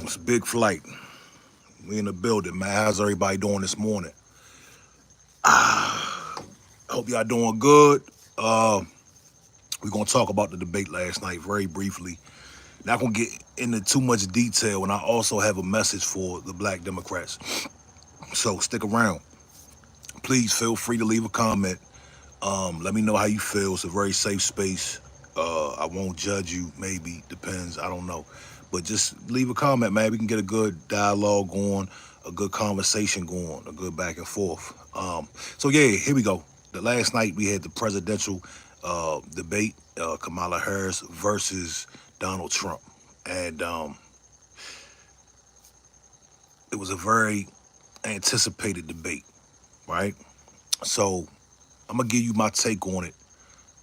It's a big flight. We in the building, man. How's everybody doing this morning? Hope y'all doing good. Uh, we're gonna talk about the debate last night very briefly. Not gonna get into too much detail, and I also have a message for the Black Democrats. So stick around. Please feel free to leave a comment. Let me know how you feel. It's a very safe space. I won't judge you. Maybe depends. I don't know, but just leave a comment, man. We can get a good dialogue going, a good conversation going, a good back and forth. So yeah, here we go. The last night we had the presidential debate, Kamala Harris versus Donald Trump, and it was a very anticipated debate, right? So I'm gonna give you my take on it,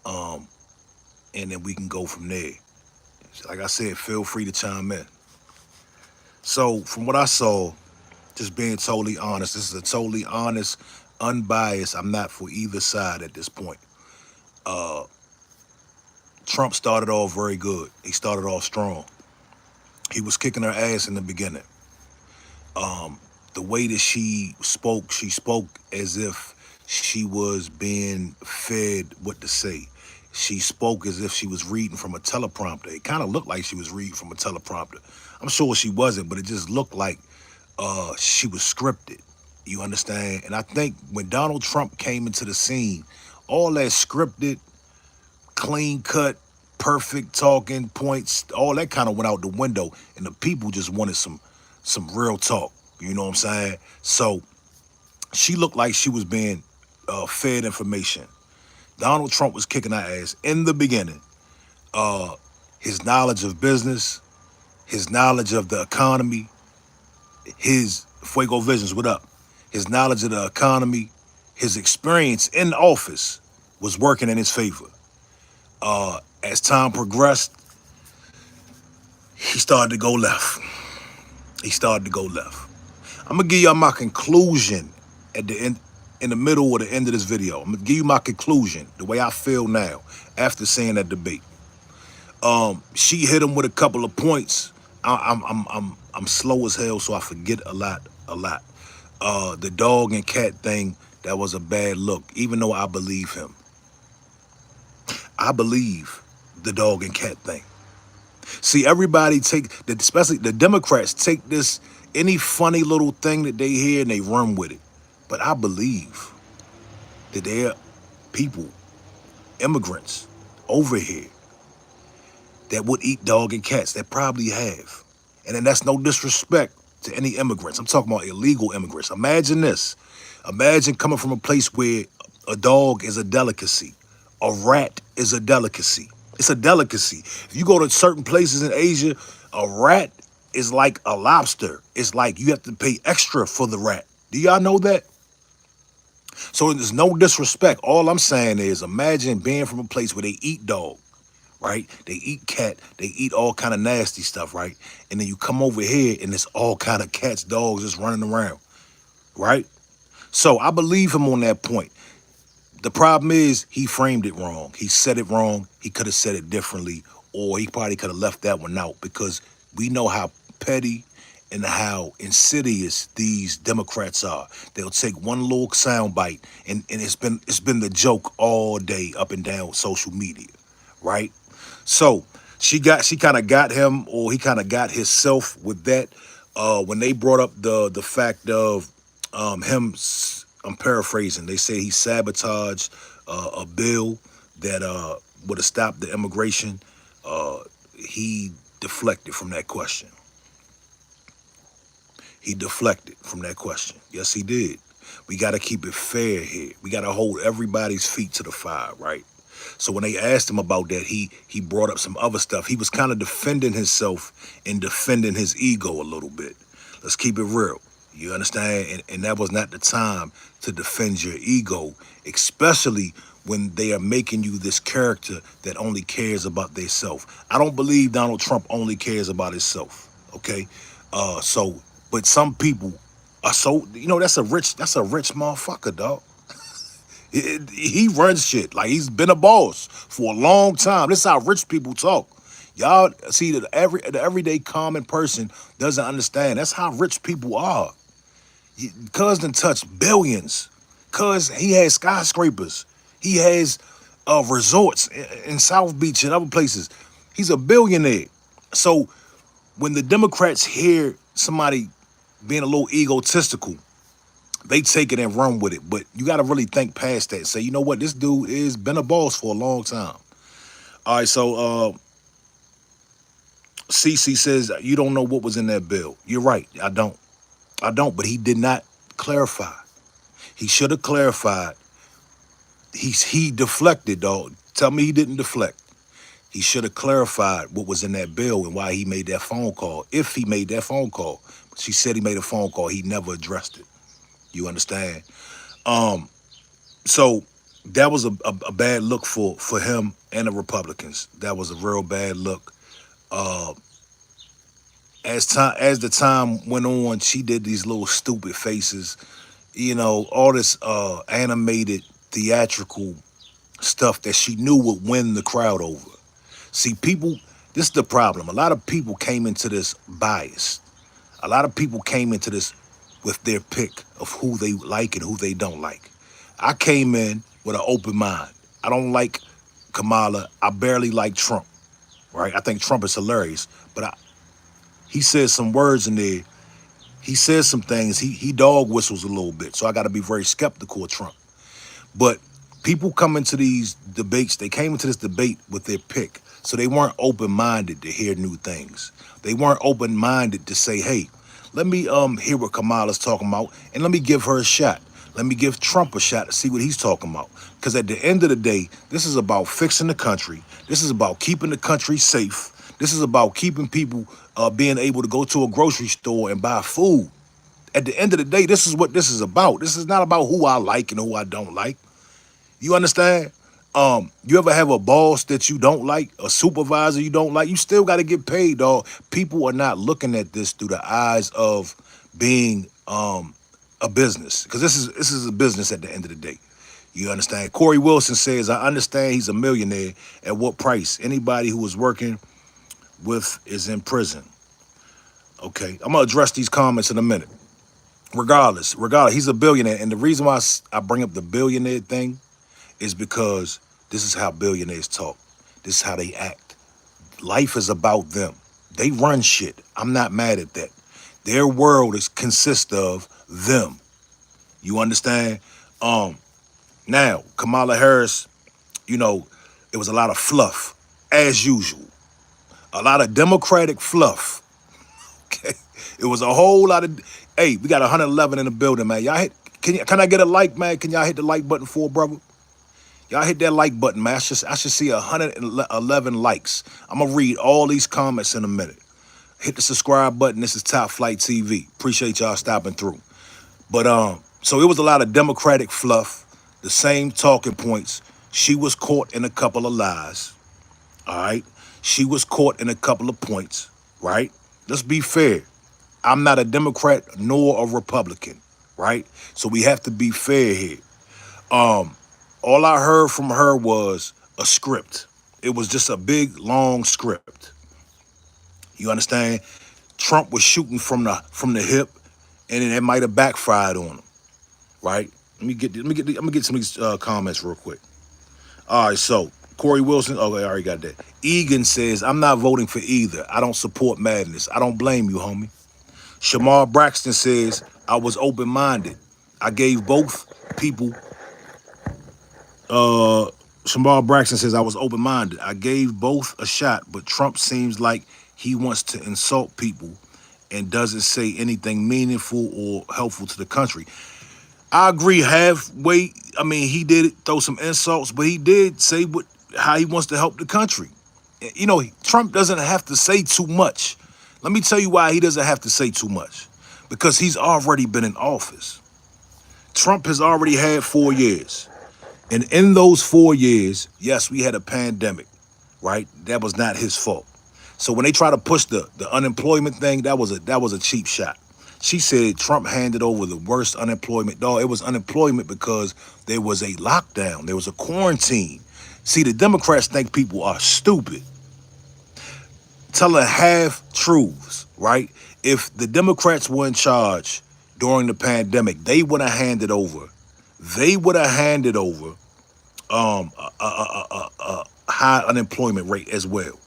um, and then we can go from there. Like I said, feel free to chime in. So from what I saw, just being totally honest, this is a totally honest, unbiased. I'm not for either side at this point. Uh, Trump started off very good. He started off strong. He was kicking her ass in the beginning. Um, the way that she spoke as if she was being fed what to say. She spoke as if she was reading from a teleprompter. It kind of looked like she was reading from a teleprompter. I'm sure she wasn't, but it just looked like she was scripted. You understand? And I think when Donald Trump came into the scene, all that scripted, clean cut, perfect talking points, all that kind of went out the window, and the people just wanted some real talk. You know what I'm saying? So she looked like she was being fed information. Donald Trump was kicking her ass in the beginning. Uh, his knowledge of business, his knowledge of the economy, his Fuego Visions, what up? His knowledge of the economy, his experience in office was working in his favor. As time progressed, he started to go left. He started to go left. I'm gonna give y'all my conclusion at the end, in the middle or the end of this video. I'm gonna give you my conclusion, the way I feel now after seeing that debate. She hit him with a couple of points. I'm slow as hell, so I forget a lot. The dog and cat thing, that was a bad look. Even though I believe him, I believe the dog and cat thing. See, everybody especially the Democrats, take this any funny little thing that they hear and they run with it. But I believe that there are people, immigrants over here that would eat dog and cats, that probably have. And then that's no disrespect to any immigrants. I'm talking about illegal immigrants. Imagine this. Imagine coming from a place where a dog is a delicacy. A rat is a delicacy. It's a delicacy. If you go to certain places in Asia, a rat is like a lobster. It's like you have to pay extra for the rat. Do y'all know that? So there's no disrespect. All I'm saying is imagine being from a place where they eat dog, right? They eat cat. They eat all kind of nasty stuff, right? And then you come over here and there's all kind of cats, dogs just running around, right? So I believe him on that point. The problem is he framed it wrong. He said it wrong. He could have said it differently, or he probably could have left that one out, because we know how petty and how insidious these Democrats are. They'll take one little soundbite, and it's been the joke all day up and down social media, right? So she kind of got him, or he kind of got himself with that when they brought up the fact of him. I'm paraphrasing. They say he sabotaged a bill that would have stopped the immigration. He deflected from that question. He deflected from that question. Yes, he did. We got to keep it fair here. We got to hold everybody's feet to the fire, right? So when they asked him about that, he brought up some other stuff. He was kind of defending himself and defending his ego a little bit. Let's keep it real. You understand? And that was not the time to defend your ego, especially when they are making you this character that only cares about their self. I don't believe Donald Trump only cares about himself, okay? But some people are so, that's a rich motherfucker, dog. He runs shit. Like, he's been a boss for a long time. This is how rich people talk. Y'all see that the everyday common person doesn't understand. That's how rich people are. Cuz done touched billions. Cuz he has skyscrapers. He has resorts in South Beach and other places. He's a billionaire. So when the Democrats hear somebody being a little egotistical, they take it and run with it. But you got to really think past that. Say, you know what? This dude is been a boss for a long time. All right, so Cece says you don't know what was in that bill. You're right. I don't. I don't. But he did not clarify. He should have clarified. He deflected, dog. Tell me he didn't deflect. He should have clarified what was in that bill and why he made that phone call. If he made that phone call, she said he made a phone call. He never addressed it. You understand? So that was a bad look for him and the Republicans. That was a real bad look. Uh, as the time went on, she did these little stupid faces. You know, all this animated theatrical stuff that she knew would win the crowd over. See, people, this is the problem. A lot of people came into this biased. A lot of people came into this with their pick of who they like and who they don't like. I came in with an open mind. I don't like Kamala. I barely like Trump, right? I think Trump is hilarious, but he says some words in there. He says some things. He dog whistles a little bit, so I got to be very skeptical of Trump. But people come into these debates, they came into this debate with their pick. So they weren't open-minded to hear new things. They weren't open-minded to say, hey, let me hear what Kamala's talking about and let me give her a shot. Let me give Trump a shot to see what he's talking about. Because at the end of the day, this is about fixing the country. This is about keeping the country safe. This is about keeping people being able to go to a grocery store and buy food. At the end of the day, this is what this is about. This is not about who I like and who I don't like. You understand? You ever have a boss that you don't like, a supervisor you don't like? You still got to get paid, dog. People are not looking at this through the eyes of being a business, because this is a business at the end of the day. You understand? Corey Wilson says, I understand he's a millionaire. At what price? Anybody who was working with is in prison. Okay, I'm gonna address these comments in a minute. Regardless, he's a billionaire, and the reason why I bring up the billionaire thing is because this is how billionaires talk. This is how they act. Life is about them. They run shit. I'm not mad at that. Their world consists of them. You understand? Now, Kamala Harris, you know, it was a lot of fluff, as usual. A lot of Democratic fluff. Okay. It was a whole lot of, hey, we got 111 in the building, man. Y'all hit, can I get a like, man? Can y'all hit the like button for, brother? Y'all hit that like button, man. I should see 111 likes. I'm going to read all these comments in a minute. Hit the subscribe button. This is Top Flight TV. Appreciate y'all stopping through. But so it was a lot of Democratic fluff, the same talking points. She was caught in a couple of lies. All right. She was caught in a couple of points, right? Let's be fair. I'm not a Democrat nor a Republican, right? So we have to be fair here. All I heard from her was a script. It was just a big, long script. You understand? Trump was shooting from the hip, and it might have backfired on him, right? I'm gonna get some of these comments real quick. All right, so Corey Wilson, okay, I already got that. Egan says, I'm not voting for either. I don't support madness. I don't blame you, homie. Shamar Braxton says, I was open-minded. I gave both people, Shamar Braxton says, I was open-minded. I gave both a shot, but Trump seems like he wants to insult people and doesn't say anything meaningful or helpful to the country. I agree halfway. I mean, he did throw some insults, but he did say how he wants to help the country. You know, Trump doesn't have to say too much. Let me tell you why he doesn't have to say too much. Because he's already been in office. Trump has already had 4 years. And in those 4 years, yes, we had a pandemic, right? That was not his fault. So when they try to push the unemployment thing, that was a cheap shot. She said Trump handed over the worst unemployment. Dog, it was unemployment because there was a lockdown. There was a quarantine. See, the Democrats think people are stupid. telling half truths, right? If the Democrats were in charge during the pandemic, they would have handed over. They would have handed over a high unemployment rate as well.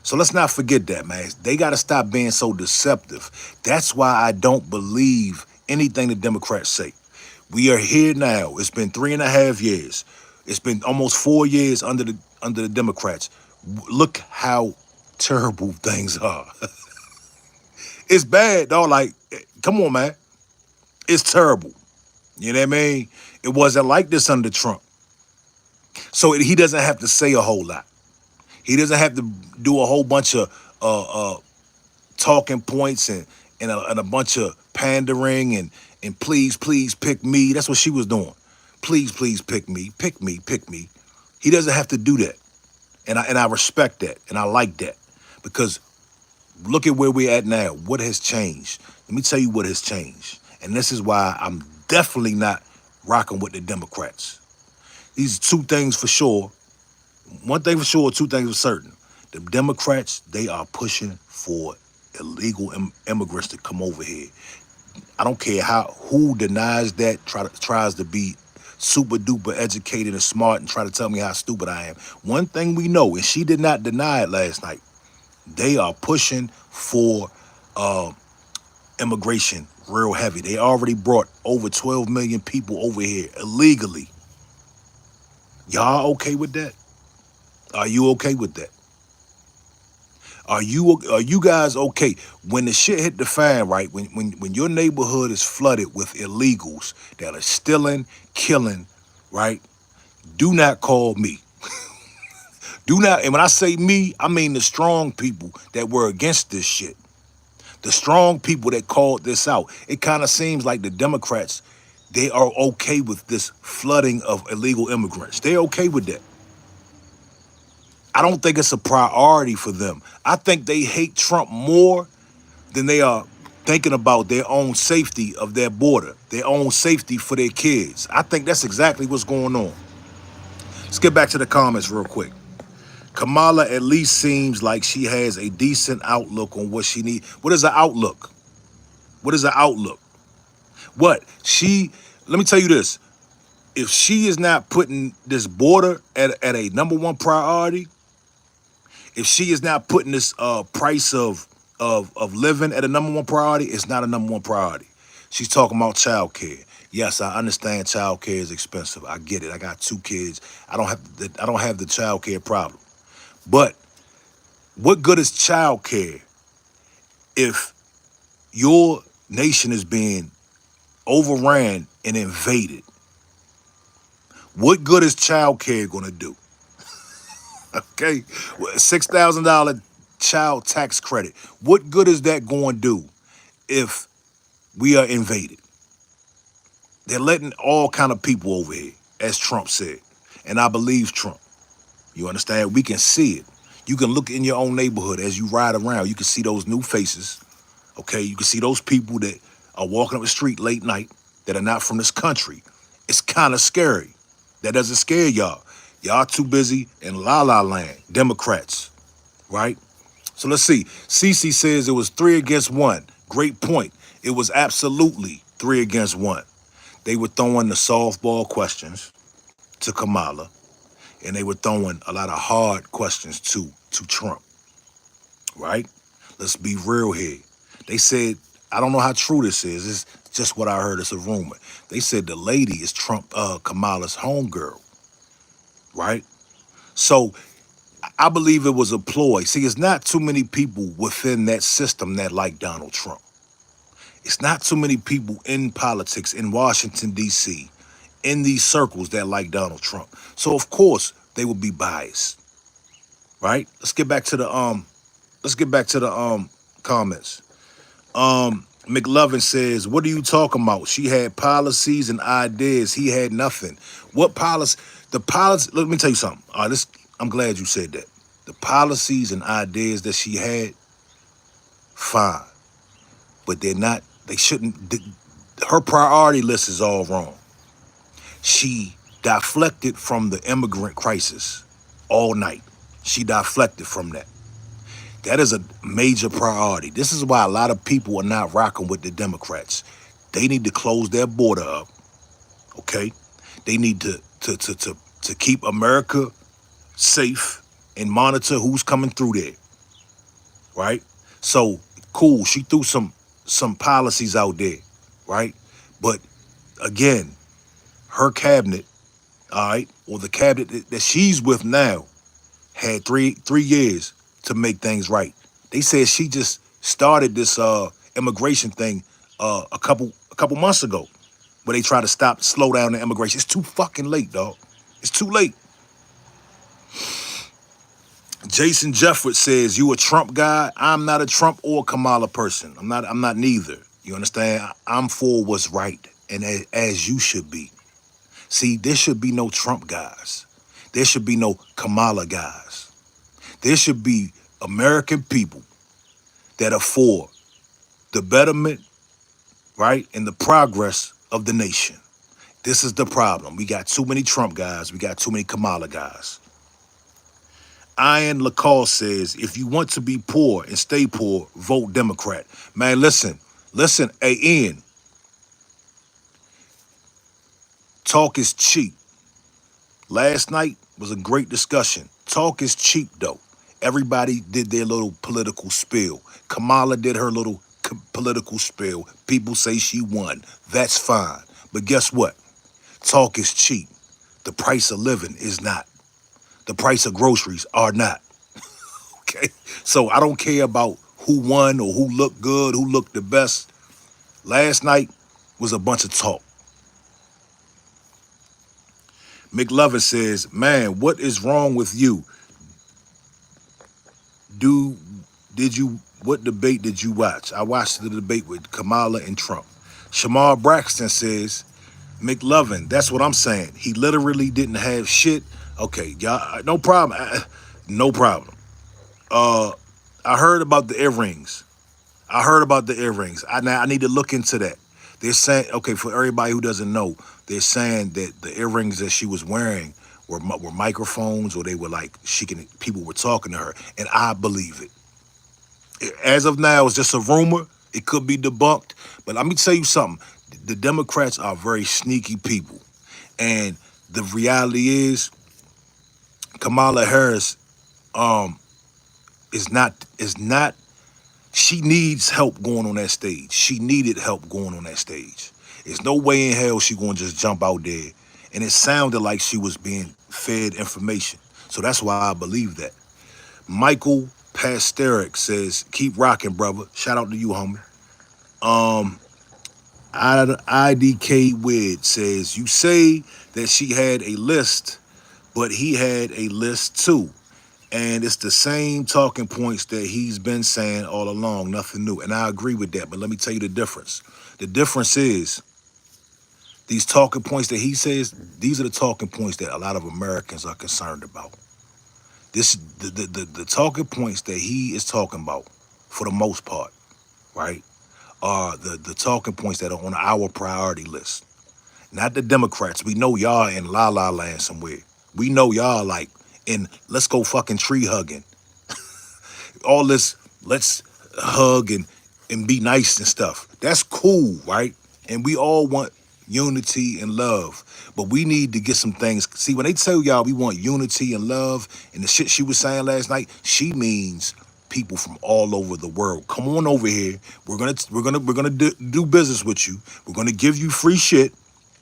So let's not forget that, man. They got to stop being so deceptive. That's why I don't believe anything the Democrats say. We are here now. It's been 3.5 years. It's been almost 4 years under the Democrats. Look how terrible things are. It's bad, dog. Like, come on, man. It's terrible. You know what I mean? It wasn't like this under Trump. So he doesn't have to say a whole lot. He doesn't have to do a whole bunch of talking points and a bunch of pandering and please pick me. That's what she was doing. Please pick me, pick me, pick me. He doesn't have to do that, and I respect that and I like that because look at where we're at now. What has changed? Let me tell you what has changed, and this is why I'm definitely not rocking with the Democrats. These are two things for sure. One thing for sure, two things for certain. The Democrats, they are pushing for illegal immigrants to come over here. I don't care who denies that, tries to be super duper educated and smart and try to tell me how stupid I am. One thing we know, and she did not deny it last night, they are pushing for immigration real heavy. They already brought over 12 million people over here illegally. Y'all okay with that? Are you okay with that? Are you guys okay when the shit hit the fan, right? When your neighborhood is flooded with illegals that are stealing, killing, right? Do not call me. Do not, and when I say me, I mean the strong people that were against this shit. The strong people that called this out. It kind of seems like the Democrats, they are okay with this flooding of illegal immigrants. They're okay with that. I don't think it's a priority for them. I think they hate Trump more than they are thinking about their own safety of their border, their own safety for their kids. I think that's exactly what's going on. Let's get back to the comments real quick. Kamala at least seems like she has a decent outlook on what she needs. What is the outlook? What is the outlook? Let me tell you this. If she is not putting this border at a number one priority, if she is not putting this price of living at a number one priority, it's not a number one priority. She's talking about child care. Yes, I understand child care is expensive. I get it. I got 2 kids. I don't have the child care problem. But what good is child care if your nation is being overran and invaded? What good is child care going to do? Okay, $6,000 child tax credit. What good is that going to do if we are invaded? They're letting all kind of people over here, as Trump said. And I believe Trump. You understand? We can see it. You can look in your own neighborhood as you ride around. You can see those new faces. Okay, you can see those people that are walking up the street late night that are not from this country. It's kind of scary. That doesn't scare y'all. Y'all too busy in La La Land, Democrats, right? So let's see. Cece says it was 3 against 1. Great point. It was absolutely 3 against 1. They were throwing the softball questions to Kamala, and they were throwing a lot of hard questions to Trump, right? Let's be real here. They said, I don't know how true this is. It's just what I heard. It's a rumor. They said the lady is Kamala's homegirl, right? So I believe it was a ploy. See, it's not too many people within that system that like Donald Trump. It's not too many people in politics in Washington, D.C., in these circles that like Donald Trump. So of course they would be biased, right? Let's get back to the comments. McLovin says, what are you talking about? She had policies and ideas. He had nothing. What policy? The policy, let me tell you something. I'm glad you said that. The policies and ideas that she had, fine. But they shouldn't, her priority list is all wrong. She deflected from the immigrant crisis all night. She deflected from that. That is a major priority. This is why a lot of people are not rocking with the Democrats. They need to close their border up, okay? They need to keep America safe and monitor who's coming through there, right? So cool, she threw some policies out there, right? But again, her cabinet, all right, or the cabinet that she's with now, had three years to make things right. They said she just started this immigration thing a couple months ago, where they try to slow down the immigration. It's too fucking late, dog. It's too late. Jason Jefford says, "You a Trump guy? I'm not a Trump or Kamala person. I'm not neither. You understand? I'm for what's right, and as you should be. See, there should be no Trump guys. There should be no Kamala guys. There should be American people that are for the betterment, right, and the progress of the nation. This is the problem. We got too many Trump guys. We got too many Kamala guys." Ian Lacoste says, "If you want to be poor and stay poor, vote Democrat." Man, listen, hey, Ian, talk is cheap. Last night was a great discussion. Talk is cheap, though. Everybody did their little political spill. Kamala did her little political spill. People say she won. That's fine. But guess what? Talk is cheap. The price of living is not. The price of groceries are not. Okay? So I don't care about who won or who looked good, who looked the best. Last night was a bunch of talk. McLovin says, "Man, what is wrong with you? Do did you what debate did you watch?" I watched the debate with Kamala and Trump. Shamar Braxton says, "McLovin, that's what I'm saying. He literally didn't have shit." Okay, y'all, no problem. No problem. I heard about the earrings. I need to look into that. They're saying, okay, for everybody who doesn't know, they're saying that the earrings that she was wearing were microphones, or they were like people were talking to her, and I believe it. As of now, it's just a rumor. It could be debunked, but let me tell you something. The Democrats are very sneaky people, and the reality is, Kamala Harris is not. She needs help going on that stage. She needed help going on that stage. There's no way in hell she gonna just jump out there. And it sounded like she was being fed information. So that's why I believe that. Michael Pasteric says, "Keep rocking, brother." Shout out to you, homie. IDK Wid says, "You say that she had a list, but he had a list too. And it's the same talking points that he's been saying all along, nothing new." And I agree with that, but let me tell you the difference. The difference is these talking points that he says, these are the talking points that a lot of Americans are concerned about. The talking points that he is talking about, for the most part, right, are the talking points that are on our priority list. Not the Democrats. We know y'all in la la land somewhere. We know y'all like in let's go fucking tree hugging. All this, let's hug and be nice and stuff. That's cool, right? And we all want unity and love. But we need to get some things. See, when they tell y'all we want unity and love, and the shit she was saying last night, she means people from all over the world. Come on over here. We're gonna do business with you. We're gonna give you free shit,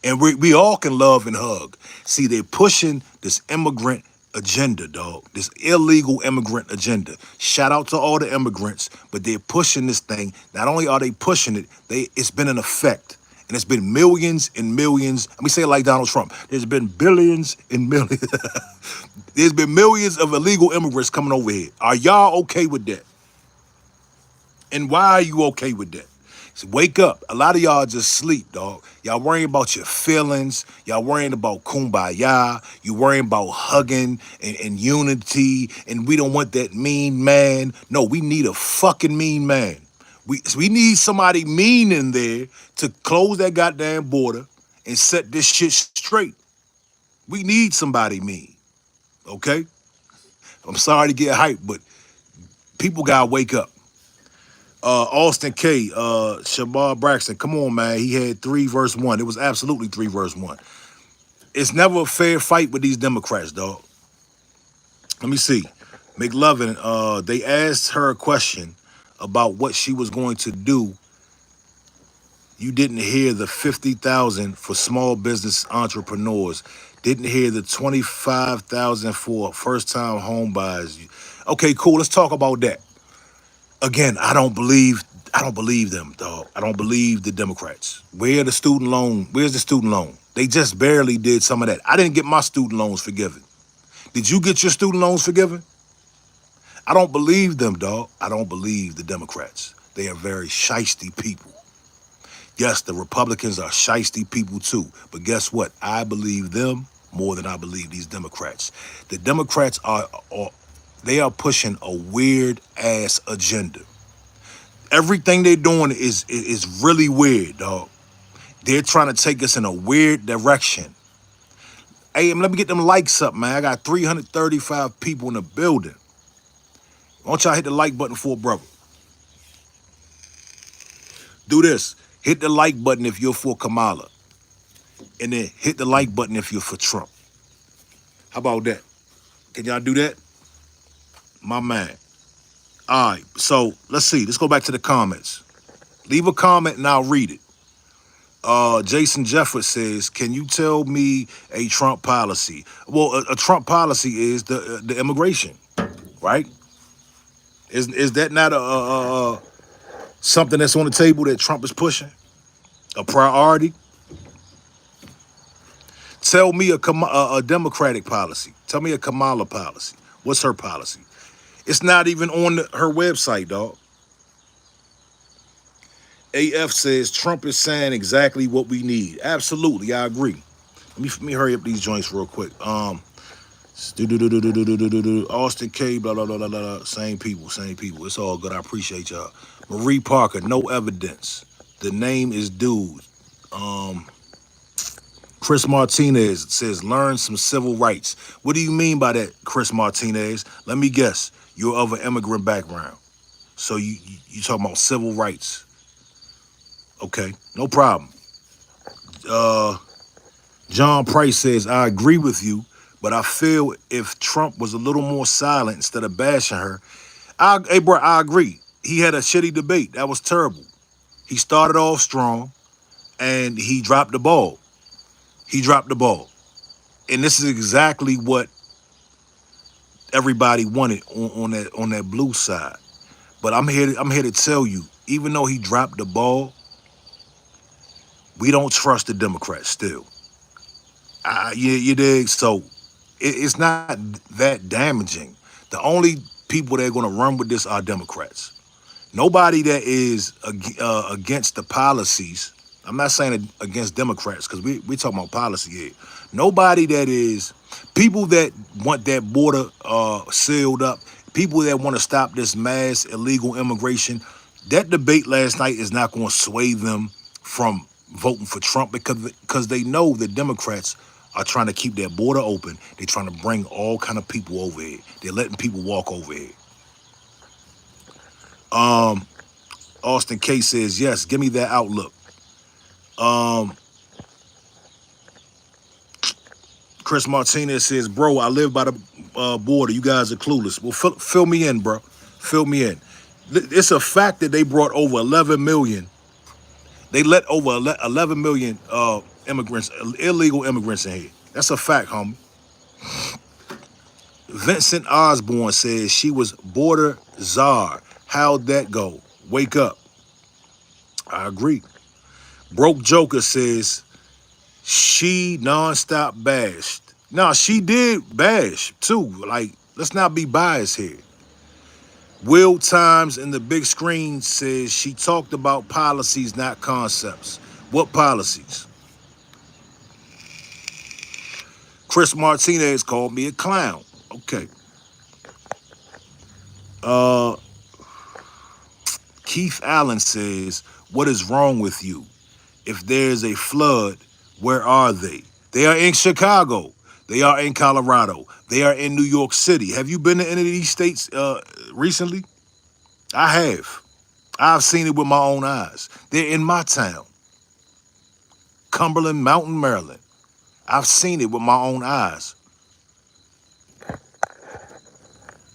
and we all can love and hug. See, they're pushing this immigrant agenda, dog. This illegal immigrant agenda. Shout out to all the immigrants, but they're pushing this thing. Not only are they pushing it, it's been an effect. And it's been millions and millions. Let me say it like Donald Trump. There's been billions and millions. There's been millions of illegal immigrants coming over here. Are y'all okay with that? And why are you okay with that? So wake up. A lot of y'all just sleep, dog. Y'all worrying about your feelings. Y'all worrying about kumbaya. You worrying about hugging and unity. And we don't want that mean man. No, we need a fucking mean man. We need somebody mean in there to close that goddamn border and set this shit straight. We need somebody mean, okay? I'm sorry to get hyped, but People gotta wake up. Austin K, Shamar Braxton, come on, man. He had 3 verse 1. It was absolutely 3 verse 1. It's never a fair fight with these Democrats, dog. Let me see. McLovin, they asked her a question about what she was going to do. You didn't hear the 50,000 for small business entrepreneurs. Didn't hear the 25,000 for first-time home buyers. Okay, cool. Let's talk about that. Again, I don't believe them, dog. I don't believe the Democrats. Where's the student loan? Where's the student loan? They just barely did some of that. I didn't get my student loans forgiven. Did you get your student loans forgiven? I don't believe them, dog. I don't believe the Democrats. They are very shisty people. Yes, the Republicans are shisty people too. But guess what? I believe them more than I believe these Democrats. The Democrats they are pushing a weird ass agenda. Everything they're doing is really weird, dog. They're trying to take us in a weird direction. Hey, let me get them likes up, man. I got 335 people in the building. Why don't y'all hit the like button for a brother? Do this. Hit the like button if you're for Kamala. And then hit the like button if you're for Trump. How about that? Can y'all do that? My man. All right, so let's see. Let's go back to the comments. Leave a comment and I'll read it. Jason Jefford says, can you tell me a Trump policy? Well, a Trump policy is the immigration, right? Is that not a something that's on the table that Trump is pushing? A priority? Tell me a Democratic policy. Tell me a Kamala policy. What's her policy? It's not even on her website, dog. AF says Trump is saying exactly what we need. Absolutely, I agree. Let me hurry up these joints real quick. Austin K, blah, blah, blah, blah, blah. Same people, same people. It's all good. I appreciate y'all. Marie Parker, no evidence. The name is Dude. Chris Martinez says, learn some civil rights. What do you mean by that, Chris Martinez? Let me guess. You're of an immigrant background. So you talking about civil rights. Okay, no problem. John Price says, I agree with you, but I feel if Trump was a little more silent instead of bashing her. Hey, bro, I agree. He had a shitty debate. That was terrible. He started off strong, and he dropped the ball. He dropped the ball. And this is exactly what everybody wanted on that blue side. But I'm here to tell you, even though he dropped the ball, we don't trust the Democrats still. You dig? So it's not that damaging. The only people that are going to run with this are Democrats. Nobody that is against the policies. I'm not saying against Democrats because we talking about policy here. Nobody that is, people that want that border sealed up, people that want to stop this mass illegal immigration, that debate last night is not going to sway them from voting for Trump because they know the Democrats are trying to keep their border open. They're trying to bring all kind of people over here. They're letting people walk over here. Austin K says, yes, give me that outlook. Chris Martinez says, bro, I live by the border. You guys are clueless. Well, fill me in, bro. Fill me in. It's a fact that they brought over 11 million. They let over 11 million immigrants, illegal immigrants in here. That's a fact, homie. Vincent Osborne says she was border czar. How'd that go? Wake up. I agree. Broke Joker says she nonstop bashed. No, she did bash too. Like, let's not be biased here. Will Times in the big screen says she talked about policies, not concepts. What policies? Chris Martinez called me a clown. Okay. Keith Allen says, what is wrong with you? If there's a flood, where are they? They are in Chicago. They are in Colorado. They are in New York City. Have you been to any of these states recently? I have. I've seen it with my own eyes. They're in my town, Cumberland Mountain, Maryland. I've seen it with my own eyes.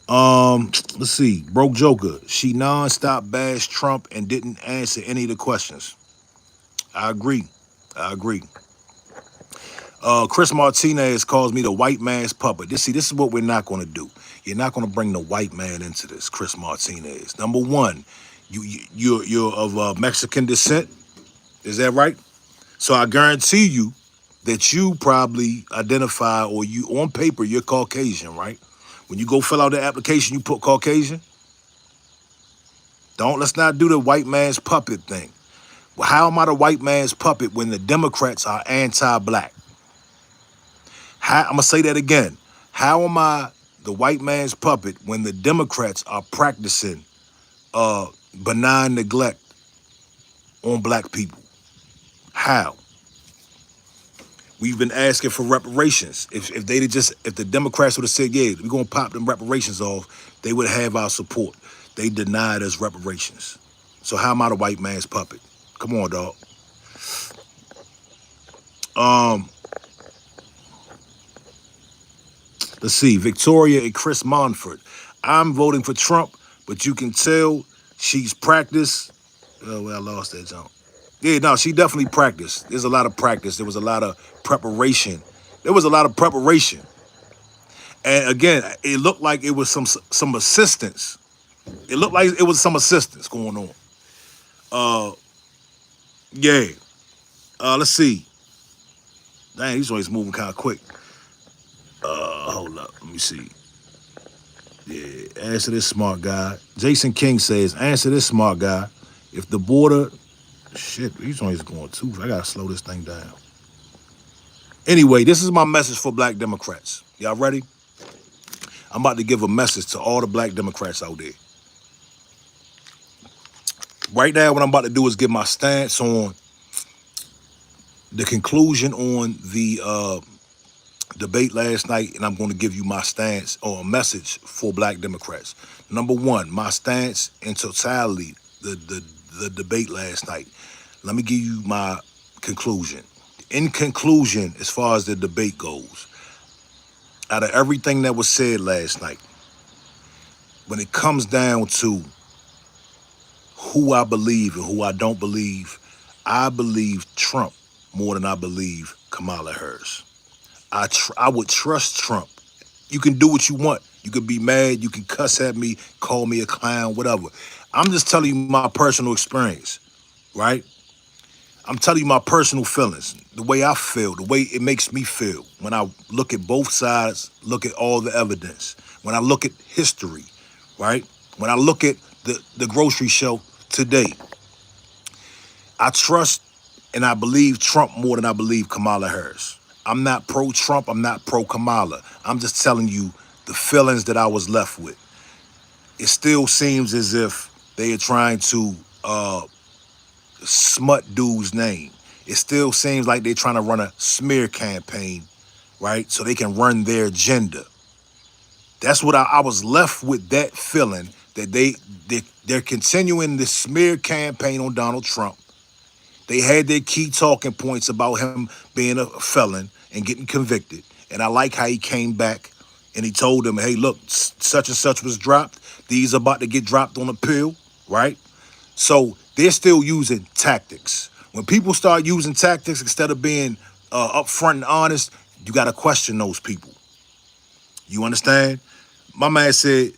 Let's see. Broke Joker. She nonstop bashed Trump and didn't answer any of the questions. I agree. I agree. Chris Martinez calls me the white man's puppet. This is what we're not going to do. You're not going to bring the white man into this, Chris Martinez. Number one, you're of Mexican descent. Is that right? So I guarantee you that you probably identify, or you on paper you're Caucasian, right? When you go fill out the application, you put Caucasian. Let's not do the white man's puppet thing. Well, how am I the white man's puppet when the Democrats are anti-black? I'm going to say that again. How am I the white man's puppet when the Democrats are practicing benign neglect on black people? How? We've been asking for reparations. If the Democrats would have said, yeah, we're going to pop them reparations off, they would have our support. They denied us reparations. So how am I the white man's puppet? Come on, dog. Let's see. Victoria and Chris Monfort. I'm voting for Trump, but you can tell she's practiced. Oh, well, I lost that jump. Yeah, no, she definitely practiced. There's a lot of practice. There was a lot of preparation. And again, it looked like it was some assistance. It looked like it was some assistance going on. Yeah. Let's see. Dang, these always moving kind of quick. Hold up. Let me see. Yeah, answer this smart guy. Jason King says, answer this smart guy. If the border... Shit, these always going too. I gotta slow this thing down. Anyway, this is my message for black Democrats. Y'all ready? I'm about to give a message to all the black Democrats out there. Right now, what I'm about to do is give my stance on the conclusion on the debate last night, and I'm going to give you my stance or a message for black Democrats. Number one, my stance in totality, the debate last night. Let me give you my conclusion. In conclusion, as far as the debate goes, out of everything that was said last night, when it comes down to who I believe and who I don't believe, I believe Trump more than I believe Kamala Harris. I would trust Trump. You can do what you want. You can be mad. You can cuss at me, call me a clown, whatever. I'm just telling you my personal experience, right? I'm telling you my personal feelings, the way I feel, the way it makes me feel when I look at both sides, look at all the evidence, when I look at history, right? When I look at the grocery shelf today, I trust and I believe Trump more than I believe Kamala Harris. I'm not pro-Trump. I'm not pro-Kamala. I'm just telling you the feelings that I was left with. It still seems as if they are trying to smut dude's name. It still seems like they're trying to run a smear campaign, right? So they can run their agenda. That's what I was left with, that feeling that they're continuing this smear campaign on Donald Trump. They had their key talking points about him being a felon and getting convicted. And I like how he came back and he told them, hey, look, such and such was dropped. These are about to get dropped on appeal, right? So they're still using tactics. When people start using tactics instead of being upfront and honest, you got to question those people. You understand? My man said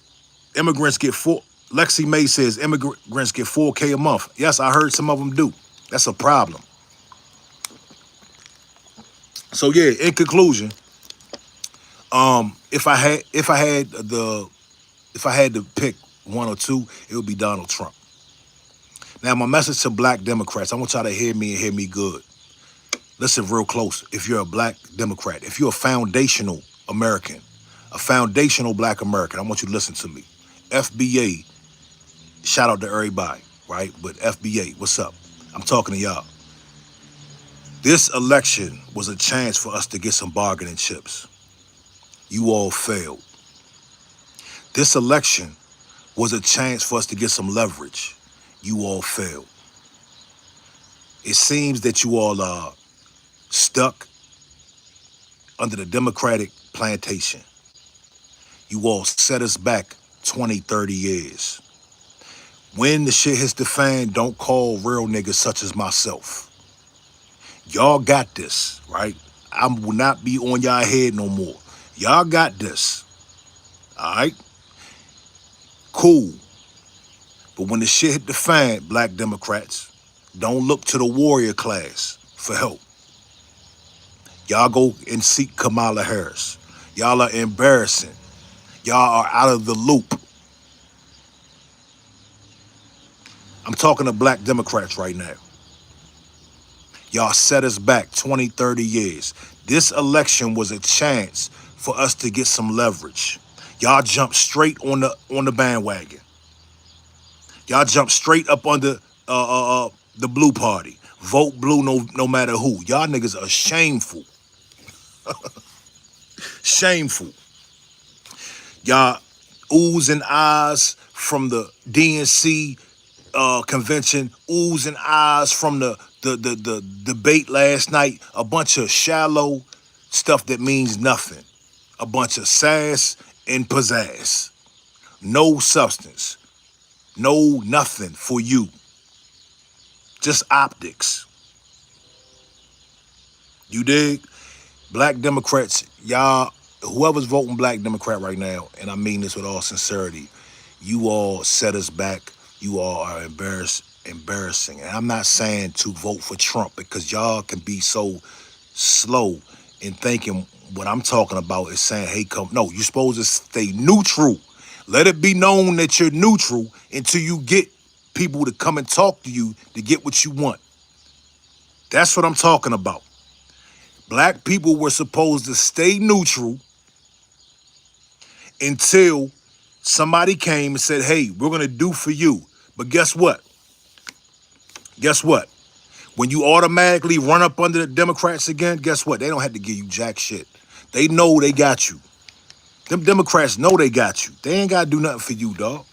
immigrants get Lexi May says immigrants get $4K a month. Yes, I heard some of them do. That's a problem. So yeah, in conclusion, if I had to pick one or two, it would be Donald Trump. Now, my message to black Democrats, I want y'all to hear me and hear me good. Listen real close. If you're a black Democrat, if you're a foundational American, a foundational black American, I want you to listen to me. FBA, shout out to everybody, right? But FBA, what's up? I'm talking to y'all. This election was a chance for us to get some bargaining chips. You all failed. This election was a chance for us to get some leverage. You all failed. It seems that you all are stuck under the Democratic plantation. You all set us back 20, 30 years. When the shit hits the fan, don't call real niggas such as myself. Y'all got this, right? I will not be on y'all head no more. Y'all got this, all right? Cool. But when the shit hit the fan, black Democrats, don't look to the warrior class for help. Y'all go and seek Kamala Harris. Y'all are embarrassing. Y'all are out of the loop. I'm talking to black Democrats right now. Y'all set us back 20, 30 years. This election was a chance for us to get some leverage. Y'all jumped straight on the bandwagon. Y'all jumped straight up under the blue party. Vote blue no matter who. Y'all niggas are shameful. Shameful. Y'all oohs and ahs from the DNC convention, oohs and ahs from the debate last night. A bunch of shallow stuff that means nothing. A bunch of sass and pizzazz. No substance. No nothing for you. Just optics. You dig? Black Democrats, y'all, whoever's voting black Democrat right now, and I mean this with all sincerity, you all set us back. You all are embarrassing. And I'm not saying to vote for Trump because y'all can be so slow in thinking what I'm talking about is saying, hey, come. No, you're supposed to stay neutral. Let it be known that you're neutral until you get people to come and talk to you to get what you want. That's what I'm talking about. Black people were supposed to stay neutral until somebody came and said, hey, we're going to do for you. But guess what? Guess what? When you automatically run up under the Democrats again, guess what? They don't have to give you jack shit. They know they got you. Them Democrats know they got you. They ain't got to do nothing for you, dog.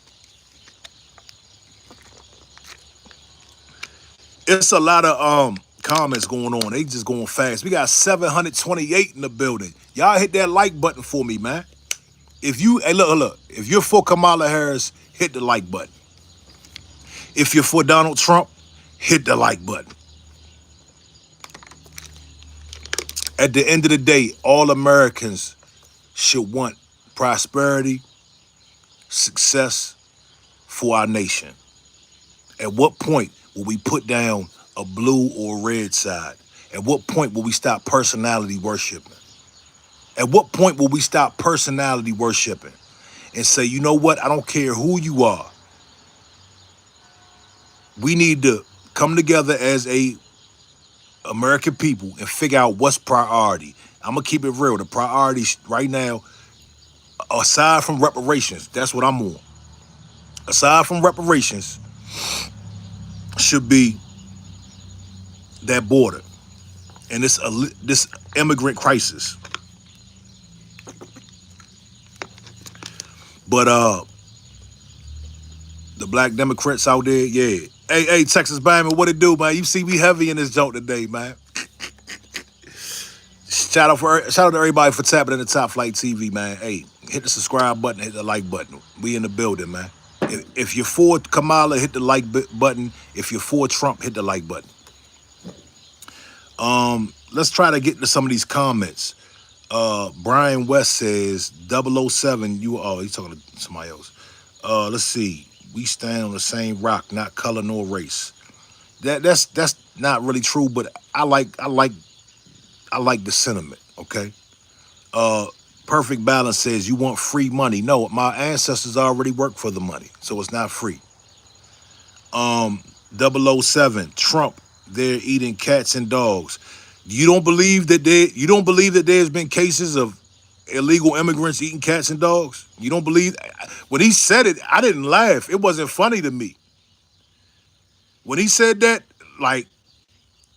It's a lot of comments going on. They just going fast. We got 728 in the building. Y'all hit that like button for me, man. If you, hey, look. If you're for Kamala Harris, hit the like button. If you're for Donald Trump, hit the like button. At the end of the day, all Americans should want prosperity, success for our nation. At what point will we put down a blue or red side? At what point will we stop personality worshiping? At what point will we stop personality worshiping and say, you know what? I don't care who you are. We need to come together as a American people and figure out what's priority. I'm going to keep it real. The priorities right now, aside from reparations, that's what I'm on. Aside from reparations, should be that border and this immigrant crisis. But the black Democrats out there, yeah. Hey, Texas Bama, what it do, man? You see me heavy in this joke today, man. Shout out to everybody for tapping in the Top Flight TV, man. Hey, hit the subscribe button, hit the like button. We in the building, man. If you're for Kamala, hit the like button. If you're for Trump, hit the like button. Let's try to get to some of these comments. Brian West says 007. He's talking to somebody else. Let's see. We stand on the same rock, not color nor race. That's not really true, but I like the sentiment. Okay. Perfect Balance says you want free money. No, my ancestors already worked for the money, so it's not free. 007 Trump, they're eating cats and dogs. You don't believe that there's been cases of illegal immigrants eating cats and dogs? You don't believe? When he said it, I didn't laugh. It wasn't funny to me. When he said that, like,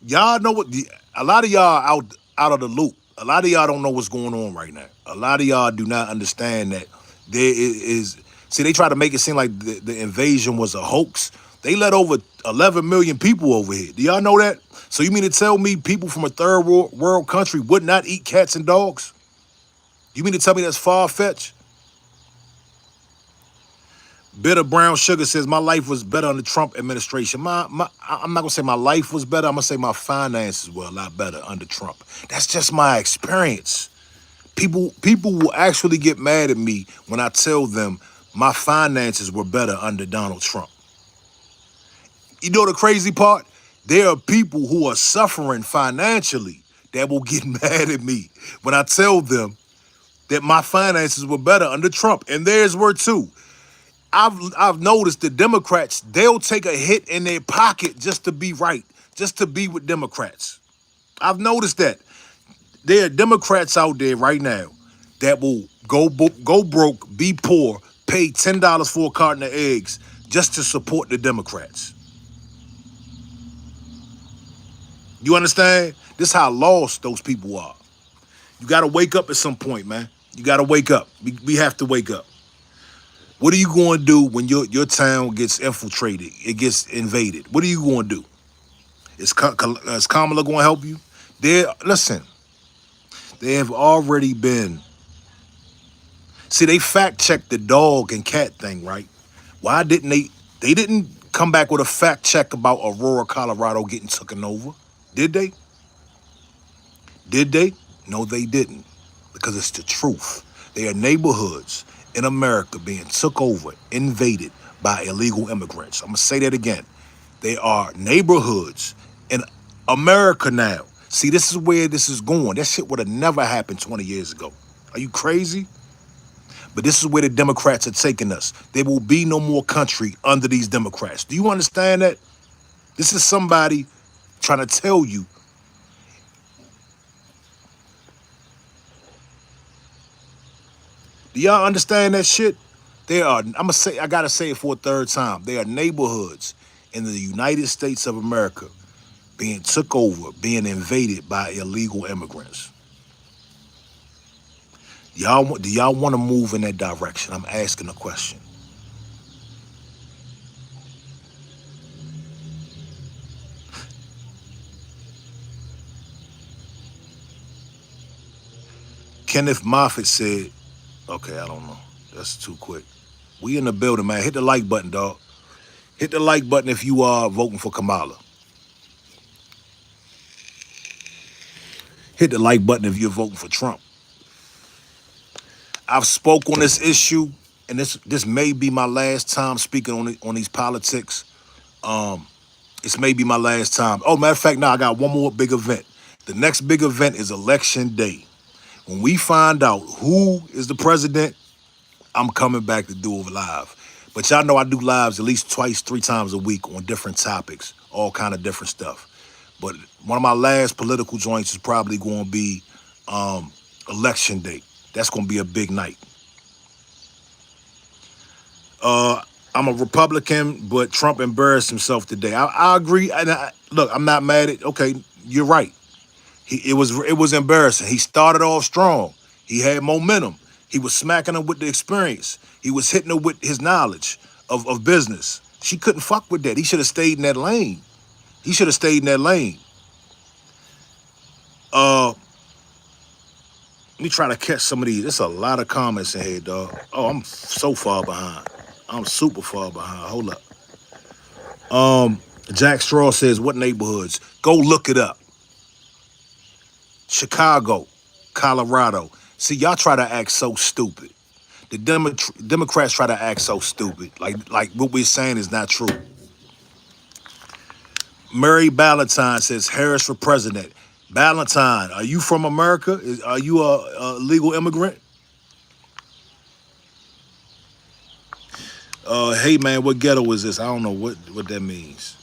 y'all know what? A lot of y'all out of the loop. A lot of y'all don't know what's going on right now. A lot of y'all do not understand that there is See, they try to make it seem like the invasion was a hoax. They let over 11 million people over here. Do y'all know that? So you mean to tell me people from a third world country would not eat cats and dogs? You mean to tell me that's far-fetched? Bitter Brown Sugar says, my life was better under Trump administration. I'm not going to say my life was better. I'm going to say my finances were a lot better under Trump. That's just my experience. People will actually get mad at me when I tell them my finances were better under Donald Trump. You know the crazy part? There are people who are suffering financially that will get mad at me when I tell them that my finances were better under Trump. And theirs were too. I've noticed the Democrats, they'll take a hit in their pocket just to be right, just to be with Democrats. I've noticed that. There are Democrats out there right now that will go broke, be poor, pay $10 for a carton of eggs just to support the Democrats. You understand? This is how lost those people are. You got to wake up at some point, man. You got to wake up. We have to wake up. What are you going to do when your town gets infiltrated? It gets invaded. What are you going to do? Is Kamala going to help you? Listen, they have already been. See, they fact-checked the dog and cat thing, right? Why didn't they? They didn't come back with a fact check about Aurora, Colorado getting taken over. Did they? Did they? No, they didn't. Because it's the truth. They are neighborhoods in America being took over, invaded by illegal immigrants. I'm going to say that again. They are neighborhoods in America now. See, this is where this is going. That shit would have never happened 20 years ago. Are you crazy? But this is where the Democrats are taking us. There will be no more country under these Democrats. Do you understand that? This is somebody trying to tell you. Do y'all understand that shit? I gotta say it for a third time. There are neighborhoods in the United States of America being took over, being invaded by illegal immigrants. Do y'all want to move in that direction? I'm asking a question. Kenneth Moffitt said, okay, I don't know. That's too quick. We in the building, man. Hit the like button, dog. Hit the like button if you are voting for Kamala. Hit the like button if you're voting for Trump. I've spoke on this issue, and this may be my last time speaking on these politics. This may be my last time. Oh, matter of fact, now I got one more big event. The next big event is Election Day. When we find out who is the president, I'm coming back to do a live. But y'all know I do lives at least twice, 3 times a week on different topics, all kind of different stuff. But one of my last political joints is probably going to be Election Day. That's going to be a big night. I'm a Republican, but Trump embarrassed himself today. I agree. And look, I'm not mad at. Okay, you're right. It was embarrassing. He started off strong. He had momentum. He was smacking her with the experience. He was hitting her with his knowledge of business. She couldn't fuck with that. He should have stayed in that lane. He should have stayed in that lane. Let me try to catch some of these. There's a lot of comments in here, dog. Oh, I'm so far behind. I'm super far behind. Hold up. Jack Straw says, what neighborhoods? Go look it up. Chicago, Colorado. See, y'all try to act so stupid. The Democrats try to act so stupid. Like what we're saying is not true. Mary Ballantyne says, Harris for president. Ballantyne, are you from America? Are you a legal immigrant? Hey, man, what ghetto is this? I don't know what that means.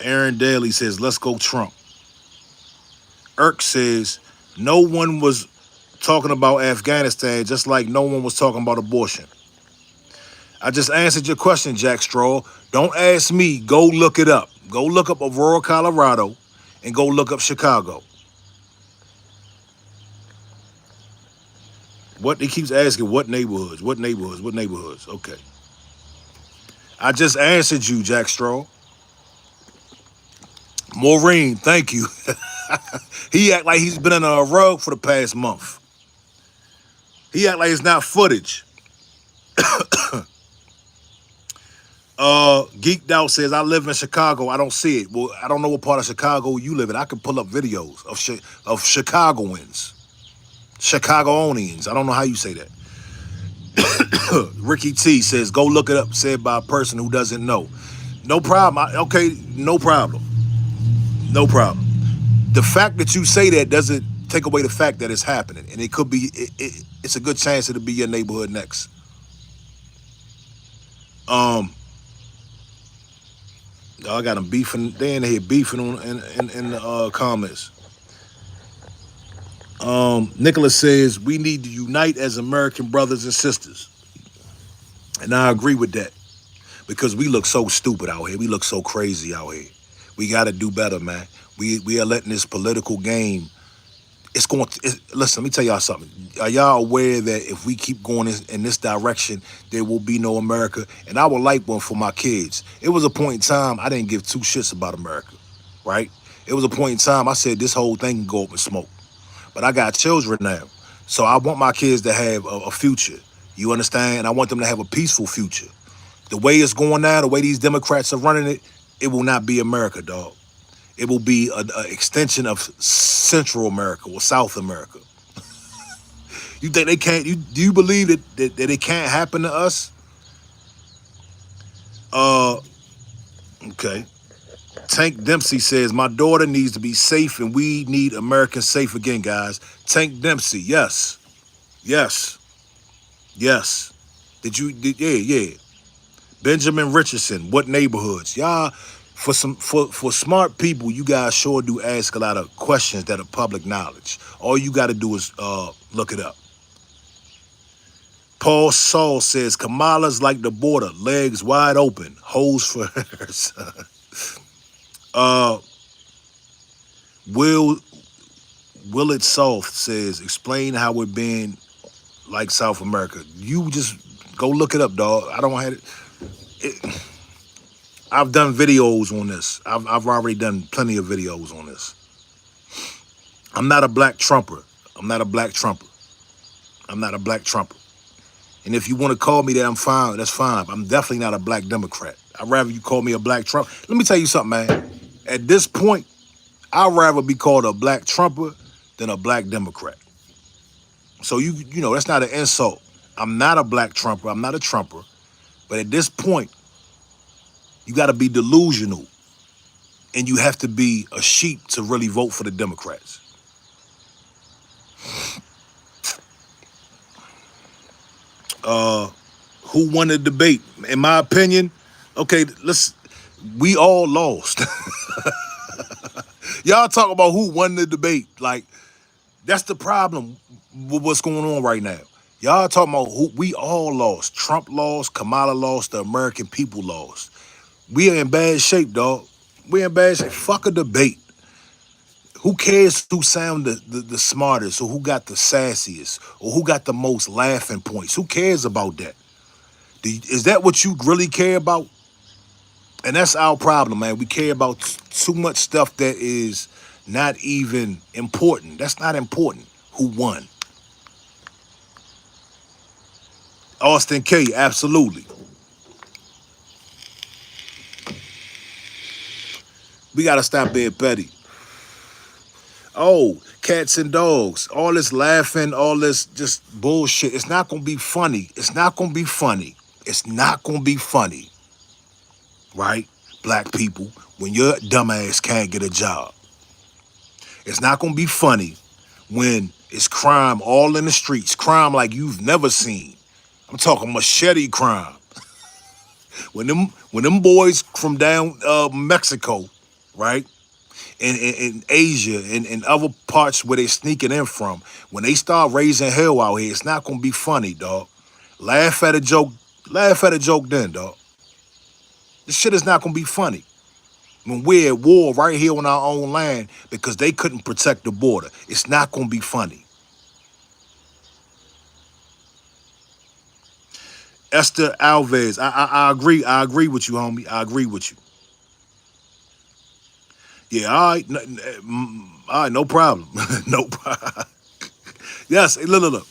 Aaron Daly says, let's go Trump. Irk says, no one was talking about Afghanistan, just like no one was talking about abortion. I just answered your question, Jack Straw. Don't ask me. Go look it up. Go look up Aurora, Colorado, and go look up Chicago. What he keeps asking, what neighborhoods, what neighborhoods, what neighborhoods? Okay. I just answered you, Jack Straw. Maureen, thank you. He act like he's been in a rug for the past month. He act like it's not footage. Geeked Out says, I live in Chicago. I don't see it. Well, I don't know what part of Chicago you live in. I can pull up videos of Chicagoans. Chicagoonians. I don't know how you say that. Ricky T says, go look it up, said by a person who doesn't know. No problem. Okay, no problem. No problem. The fact that you say that doesn't take away the fact that it's happening. And it could be, it's a good chance it'll be your neighborhood next. I got them beefing. They in here beefing in the comments. Nicholas says, we need to unite as American brothers and sisters. And I agree with that. Because we look so stupid out here. We look so crazy out here. We got to do better, man. We are letting this political game. Listen, let me tell y'all something. Are y'all aware that if we keep going in this direction, there will be no America? And I would like one for my kids. It was a point in time I didn't give two shits about America, right? It was a point in time I said this whole thing can go up in smoke. But I got children now. So I want my kids to have a future. You understand? I want them to have a peaceful future. The way it's going now, the way these Democrats are running it, it will not be America, dog. It will be an extension of Central America or South America. You think they can't? Do you believe that it can't happen to us? Okay. Tank Dempsey says, my daughter needs to be safe and we need Americans safe again, guys. Tank Dempsey, yes. Yes. Yes. Yeah. Benjamin Richardson, what neighborhoods? Y'all, for smart people, you guys sure do ask a lot of questions that are public knowledge. All you got to do is look it up. Paul Saul says, Kamala's like the border, legs wide open, holes for hers. Willett Soft says, explain how we're being like South America. You just go look it up, dog. I don't have it. I've done videos on this. I've already done plenty of videos on this. I'm not a black Trumper. I'm not a black Trumper. I'm not a black Trumper. And if you want to call me that, I'm fine. That's fine. I'm definitely not a black Democrat. I'd rather you call me a black Trump. Let me tell you something, man. At this point, I'd rather be called a black Trumper than a black Democrat. So you know, that's not an insult. I'm not a black Trumper. I'm not a Trumper. But at this point, you got to be delusional. And you have to be a sheep to really vote for the Democrats. Who won the debate? In my opinion, okay, we all lost. Y'all talk about who won the debate. Like, that's the problem with what's going on right now. Y'all talking about we all lost. Trump lost, Kamala lost, the American people lost. We are in bad shape, dog. We're in bad shape. Fuck a debate. Who cares who sound the smartest or who got the sassiest or who got the most laughing points? Who cares about that? Is that what you really care about? And that's our problem, man. We care about too much stuff that is not even important. That's not important. Who won? Austin K, absolutely. We got to stop being petty. Oh, cats and dogs, all this laughing, all this just bullshit. It's not going to be funny. It's not going to be funny. It's not going to be funny. Right? Black people, when your dumbass can't get a job. It's not going to be funny when it's crime all in the streets. Crime like you've never seen. I'm talking machete crime. When them boys from down Mexico, right? In Asia and other parts where they sneaking in from, when they start raising hell out here, it's not gonna be funny, dog. Laugh at a joke then, dog. This shit is not gonna be funny. When we're at war right here on our own land because they couldn't protect the border, it's not gonna be funny. Esther Alves, I agree. I agree with you, homie. I agree with you. Yeah, all right. All right, no problem. No problem. Yes, hey, look.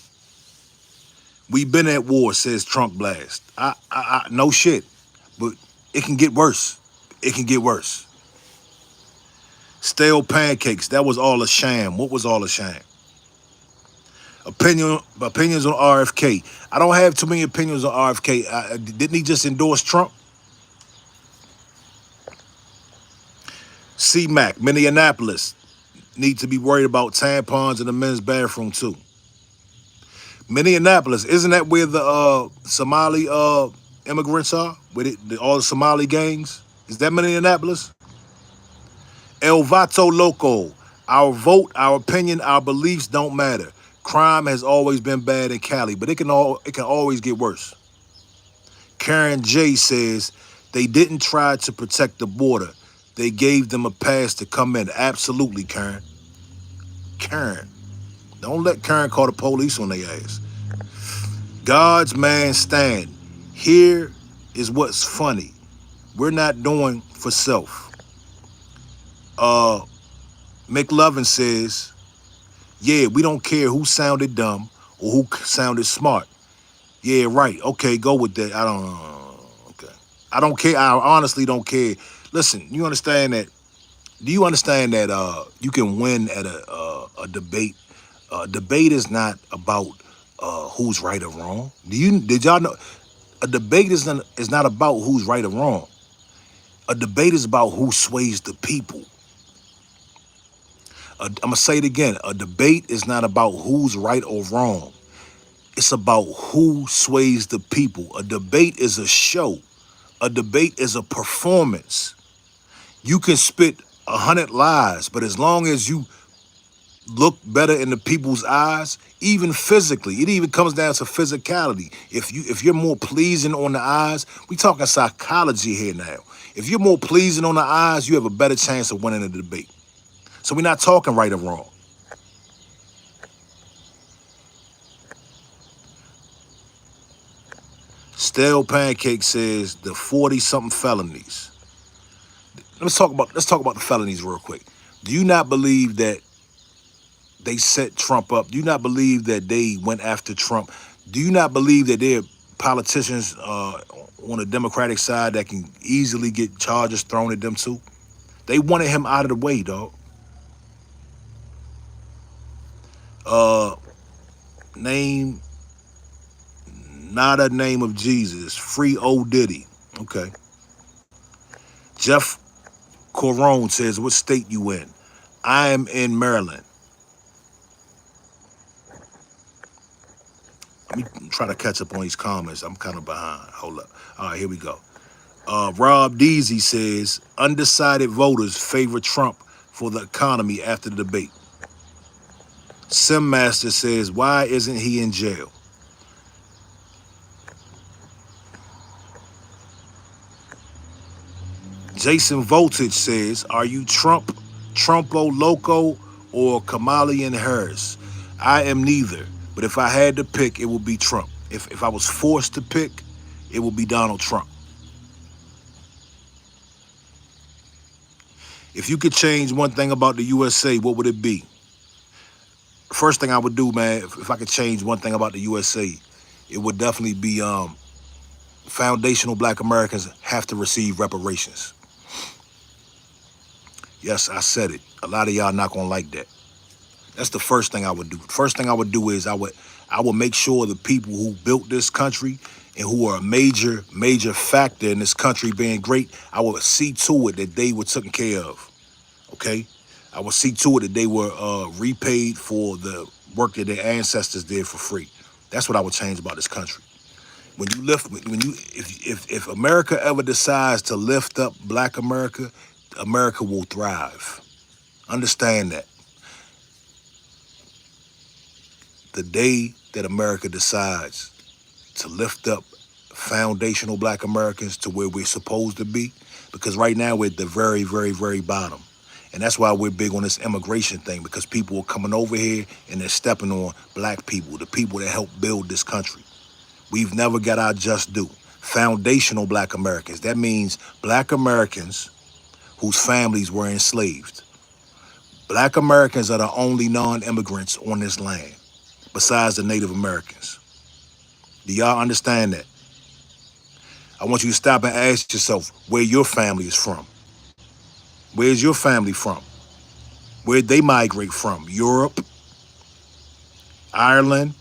We been at war, says Trump Blast. No shit. But it can get worse. It can get worse. Stale pancakes, that was all a sham. What was all a sham? Opinions on RFK. I don't have too many opinions on RFK. Didn't he just endorse Trump? C-Mac, Minneapolis, need to be worried about tampons in the men's bathroom too. Minneapolis, isn't that where the Somali immigrants are? All the Somali gangs? Is that Minneapolis? El Vato Loco, our vote, our opinion, our beliefs don't matter. Crime has always been bad in Cali, but it can always get worse. Karen J says they didn't try to protect the border. They gave them a pass to come in. Absolutely, Karen. Karen. Don't let Karen call the police on their ass. God's man stand. Here is what's funny. We're not doing for self. McLovin says, yeah, we don't care who sounded dumb or who sounded smart. Yeah, right. Okay, go with that. Okay. I don't care. I honestly don't care. Listen, you understand that? Do you understand that you can win at a debate? Debate is not about who's right or wrong. Did y'all know? A debate is not about who's right or wrong. A debate is about who sways the people. I'm gonna say it again. A debate is not about who's right or wrong. It's about who sways the people. A debate is a show. A debate is a performance. You can spit 100 lies, but as long as you look better in the people's eyes, even physically, it even comes down to physicality. If you're more pleasing on the eyes, we talking psychology here now. If you're more pleasing on the eyes, you have a better chance of winning the debate. So we're not talking right or wrong. Stale Pancake says the 40-something felonies. Let's talk about the felonies real quick. Do you not believe that they set Trump up? Do you not believe that they went after Trump? Do you not believe that there are politicians on the Democratic side that can easily get charges thrown at them too? They wanted him out of the way, dog. Name, not a name of Jesus. Free old Diddy. Okay. Jeff Corone says, what state you in? I am in Maryland. Let me try to catch up on these comments. I'm kind of behind. Hold up. All right, here we go. Rob Deasy says, undecided voters favor Trump for the economy after the debate. Sim Master says, why isn't he in jail? Jason Voltage says, are you Trumpo Loco, or Kamala Harris? I am neither, but if I had to pick, it would be Trump. If I was forced to pick, it would be Donald Trump. If you could change one thing about the USA, what would it be? First thing I would do, man, if I could change one thing about the USA, it would definitely be foundational Black Americans have to receive reparations. Yes, I said it. A lot of y'all not gonna like that. That's the first thing I would do. First thing I would do is I would make sure the people who built this country and who are a major factor in this country being great, I would see to it that they were taken care of. Okay? I would see to it that they were repaid for the work that their ancestors did for free. That's what I would change about this country. If America ever decides to lift up Black America, America will thrive. Understand that. The day that America decides to lift up foundational Black Americans to where we're supposed to be, because right now we're at the very, very, very bottom. And that's why we're big on this immigration thing, because people are coming over here and they're stepping on Black people, the people that helped build this country. We've never got our just due. Foundational black Americans. That means black Americans whose families were enslaved. Black Americans are the only non-immigrants on this land, besides the Native Americans. Do y'all understand that? I want you to stop and ask yourself where your family is from. Where's your family from? Where'd they migrate from? Europe, Ireland,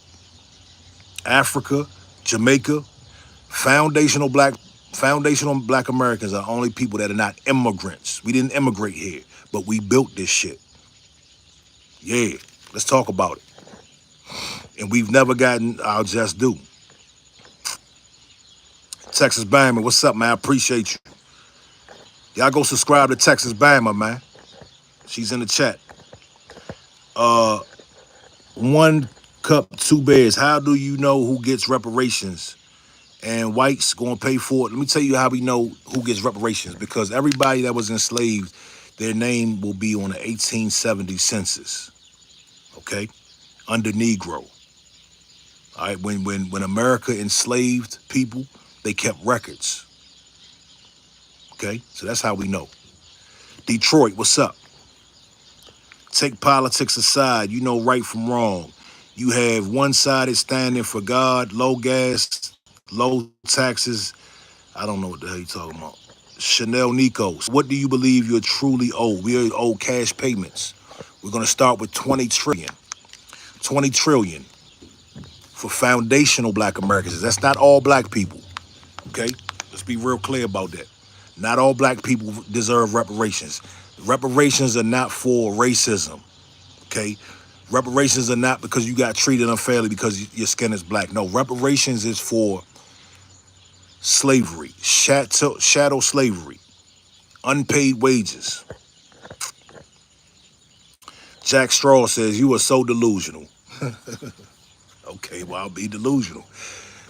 Africa, Jamaica. Foundational black Americans are only people that are not immigrants. We didn't immigrate here, but we built this shit. Yeah, let's talk about it. And we've never gotten our just due. Texas Bama, what's up, man? I appreciate you. Y'all go subscribe to Texas Bama, man. She's in the chat. One cup, two bears. How do you know who gets reparations? And whites gonna pay for it. Let me tell you how we know who gets reparations. Because everybody that was enslaved, their name will be on the 1870 census. Okay? Under Negro. All right, when America enslaved people, they kept records. Okay? So that's how we know. Detroit, what's up? Take politics aside, you know right from wrong. You have one-sided standing for God, low gas, low taxes. I don't know what the hell you're talking about. Chanel Nikos, what do you believe you're truly owed? We owe cash payments. We're going to start with 20 trillion. 20 trillion for foundational black Americans. That's not all black people, okay? Let's be real clear about that. Not all black people deserve reparations. Reparations are not for racism, okay? Reparations are not because you got treated unfairly because your skin is black. No, reparations is for slavery, shadow slavery, unpaid wages. Jack Straw says, you are so delusional. Okay, well, I'll be delusional.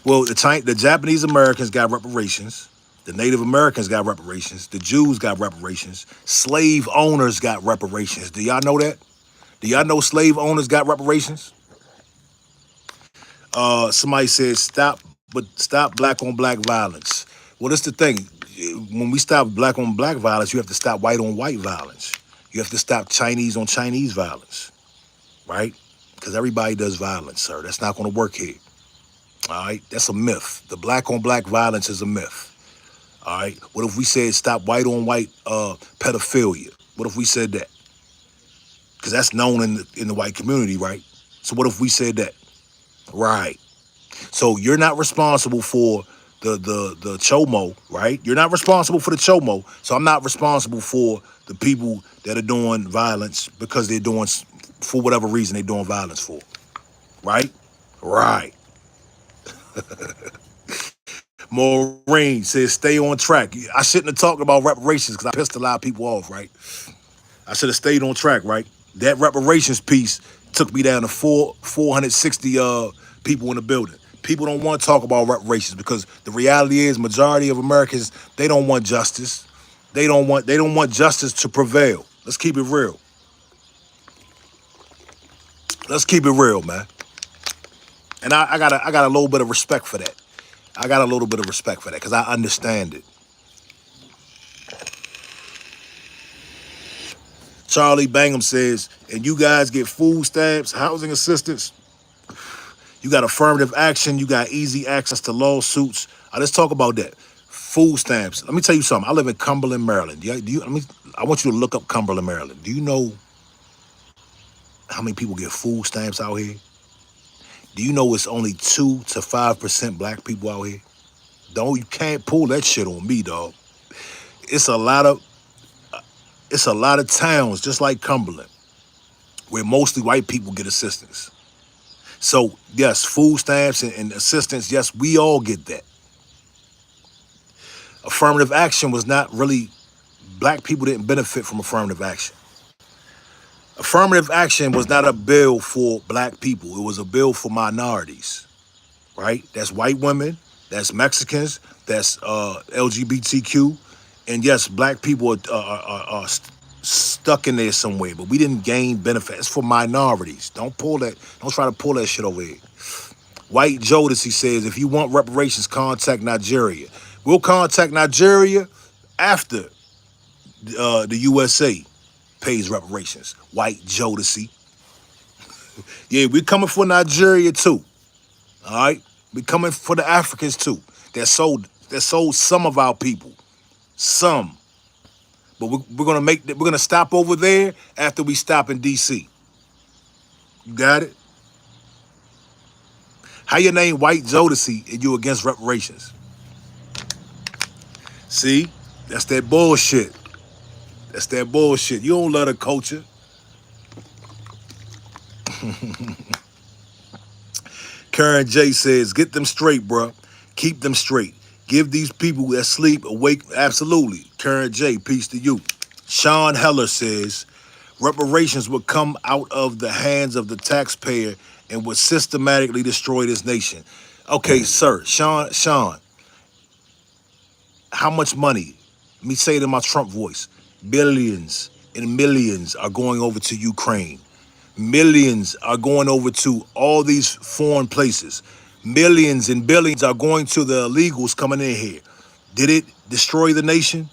Well, the Japanese Americans got reparations. The Native Americans got reparations. The Jews got reparations. Slave owners got reparations. Do y'all know that? Do y'all know slave owners got reparations? Somebody says stop black on black violence. Well, that's the thing. When we stop black on black violence, you have to stop white on white violence. You have to stop Chinese on Chinese violence, right? Because everybody does violence, sir. That's not going to work here. All right, that's a myth. The black on black violence is a myth. All right, what if we said stop white on white pedophilia? What if we said that? Because that's known in the white community, right? So what if we said that? Right. So you're not responsible for the chomo, right? You're not responsible for the chomo. So I'm not responsible for the people that are doing violence because they're doing, for whatever reason, they're doing violence for. Right? Right. Maureen says, stay on track. I shouldn't have talked about reparations because I pissed a lot of people off, right? I should have stayed on track, right? That reparations piece took me down to 460 people in the building. People don't want to talk about reparations because the reality is majority of Americans, they don't want justice. They don't want justice to prevail. Let's keep it real. Let's keep it real, man. And I got a little bit of respect for that. I got a little bit of respect for that because I understand it. Charlie Bangham says, and you guys get food stamps, housing assistance, you got affirmative action, you got easy access to lawsuits. Let's talk about that. Food stamps. Let me tell you something. I live in Cumberland, Maryland. I want you to look up Cumberland, Maryland. Do you know how many people get food stamps out here? Do you know it's only 2 to 5% black people out here? You can't pull that shit on me, dog. It's a lot of towns, just like Cumberland, where mostly white people get assistance. So, yes, food stamps and assistance, yes, we all get that. Affirmative action was not really, black people didn't benefit from affirmative action. Affirmative action was not a bill for black people. It was a bill for minorities, right? That's white women, that's Mexicans, that's LGBTQ. And yes, black people are stuck in there somewhere, but we didn't gain benefit. It's for minorities. Don't try to pull that shit over here. White Jodeci says, if you want reparations, contact Nigeria. We'll contact Nigeria after the USA pays reparations. White Jodeci. Yeah, we're coming for Nigeria too. All right, we're coming for the Africans too. That sold some of our people, some. But we're gonna we're gonna stop over there after we stop in D.C. You got it? How your name White Jodeci and you against reparations? See, that's that bullshit. That's that bullshit. You don't love the culture. Karen J says, get them straight, bro. Keep them straight. Give these people that sleep awake. Absolutely. Karen J, peace to you. Sean Heller says, reparations would come out of the hands of the taxpayer and would systematically destroy this nation. Okay, sir, Sean, how much money? Let me say it in my Trump voice. Billions and millions are going over to Ukraine. Millions are going over to all these foreign places. Millions and billions are going to the illegals coming in here. Did it destroy the nation?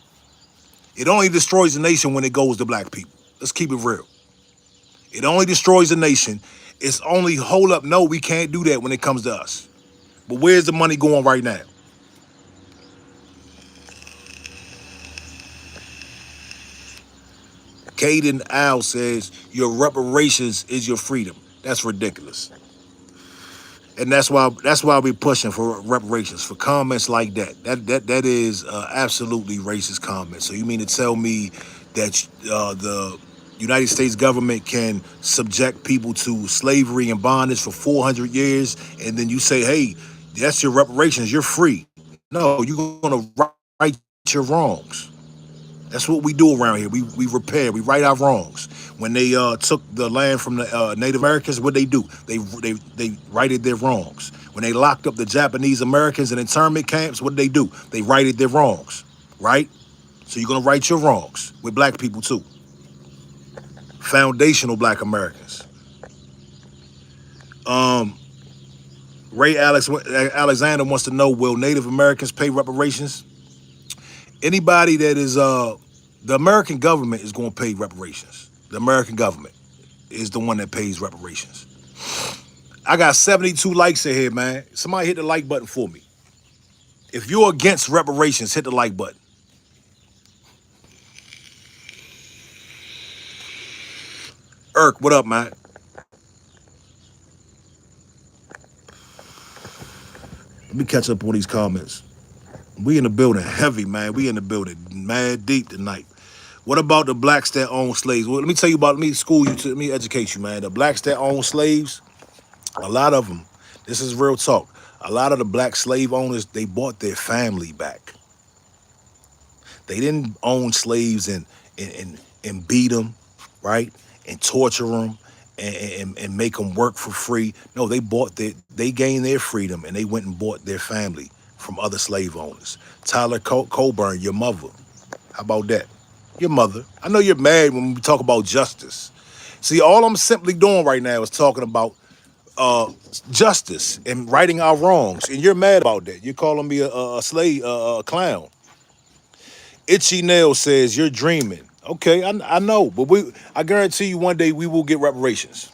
It only destroys the nation when it goes to black people. Let's keep it real. It only destroys the nation. It's only, hold up, no, we can't do that when it comes to us. But where's the money going right now? Caden Al says, your reparations is your freedom. That's ridiculous. And that's why we're pushing for reparations, for comments like that. That is absolutely racist comments. So you mean to tell me that the United States government can subject people to slavery and bondage for 400 years, and then you say, hey, that's your reparations, you're free? No, you're gonna right your wrongs. That's what we do around here. We repair, we right our wrongs. When they took the land from the Native Americans, what they do? They righted their wrongs. When they locked up the Japanese Americans in internment camps, what did they do? They righted their wrongs, right? So you're gonna right your wrongs with black people too. Foundational black Americans. Ray Alexander wants to know, will Native Americans pay reparations? Anybody that is the American government is going to pay reparations. The American government is the one that pays reparations. I got 72 likes in here, man. Somebody hit the like button for me. If you're against reparations, hit the like button. Irk, what up, man? Let me catch up on these comments. We in the building heavy, man. We in the building mad deep tonight. What about the blacks that own slaves? Well, let me tell you about, let me school you, let me educate you, man. The blacks that own slaves, a lot of them, this is real talk. A lot of the black slave owners, they bought their family back. They didn't own slaves and beat them, right? And torture them and make them work for free. No, they gained their freedom and they went and bought their family from other slave owners. Tyler Coburn, your mother. How about that? Your mother. I know you're mad when we talk about justice. See, all I'm simply doing right now is talking about justice and righting our wrongs. And you're mad about that. You're calling me a slave, a clown. Itchy Nail says, you're dreaming. Okay, I know, but I guarantee you one day we will get reparations.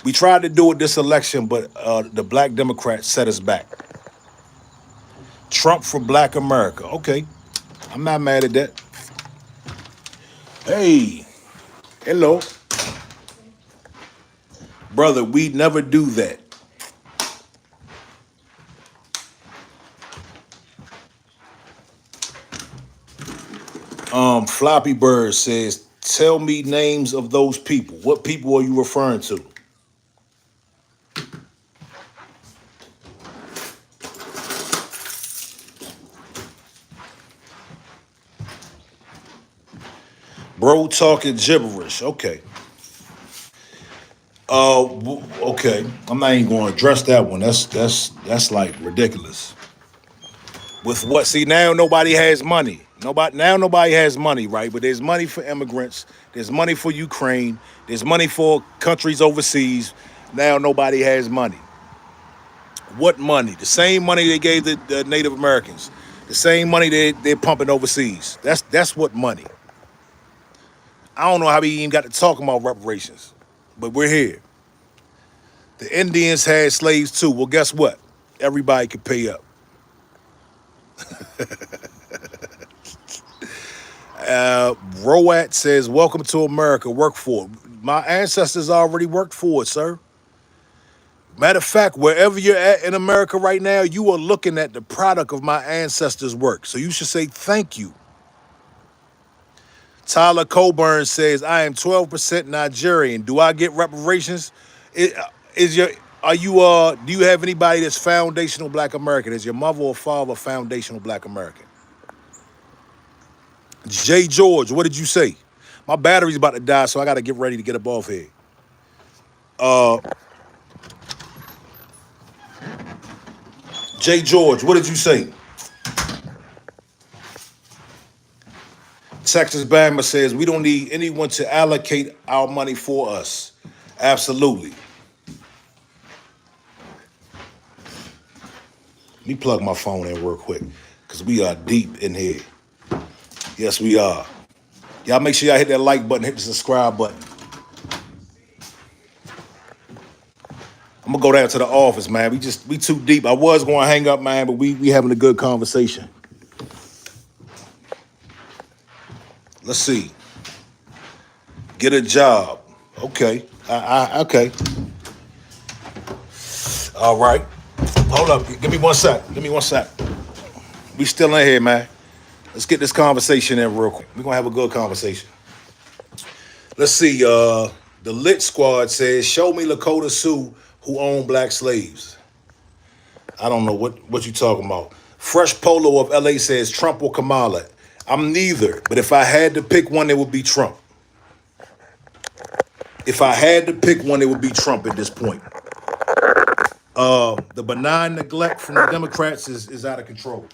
We tried to do it this election, but the black Democrats set us back. Trump for black America. Okay, I'm not mad at that. Hey, hello. Brother, we never do that. Floppy Bird says, tell me names of those people. What people are you referring to? Bro talking gibberish. Okay. Okay. I'm not even going to address that one. That's like ridiculous. With what? See, now nobody has money. Nobody has money, right? But there's money for immigrants. There's money for Ukraine. There's money for countries overseas. Now nobody has money. What money? The same money they gave the Native Americans. The same money they're pumping overseas. That's what money. I don't know how we even got to talking about reparations, but we're here. The Indians had slaves too. Well, guess what? Everybody could pay up. Roat says, welcome to America, work for it. My ancestors already worked for it, sir. Matter of fact, wherever you're at in America right now, you are looking at the product of my ancestors' work. So you should say thank you. Tyler Coburn says, I am 12% Nigerian. Do I get reparations? It- Is your are you do you have anybody that's foundational black American? Is your mother or father foundational black American? Jay George, what did you say? My battery's about to die, so I gotta get ready to get up off here. Jay George, what did you say? Texas Bama says we don't need anyone to allocate our money for us. Absolutely. Let me plug my phone in real quick, because we are deep in here. Yes, we are. Y'all make sure y'all hit that like button, hit the subscribe button. I'm gonna go down to the office, man. We too deep. I was gonna hang up, man, but we having a good conversation. Let's see. Get a job. Okay. Okay. All right. Hold up. Give me 1 sec. Give me 1 sec. We still in here, man. Let's get this conversation in real quick. We're gonna have a good conversation. Let's see. The Lit Squad says, show me Lakota Sioux who owned black slaves. I don't know what you talking about. Fresh Polo of LA says Trump or Kamala. I'm neither, but if I had to pick one, it would be Trump. If I had to pick one, it would be Trump at this point. The benign neglect from the Democrats is out of control.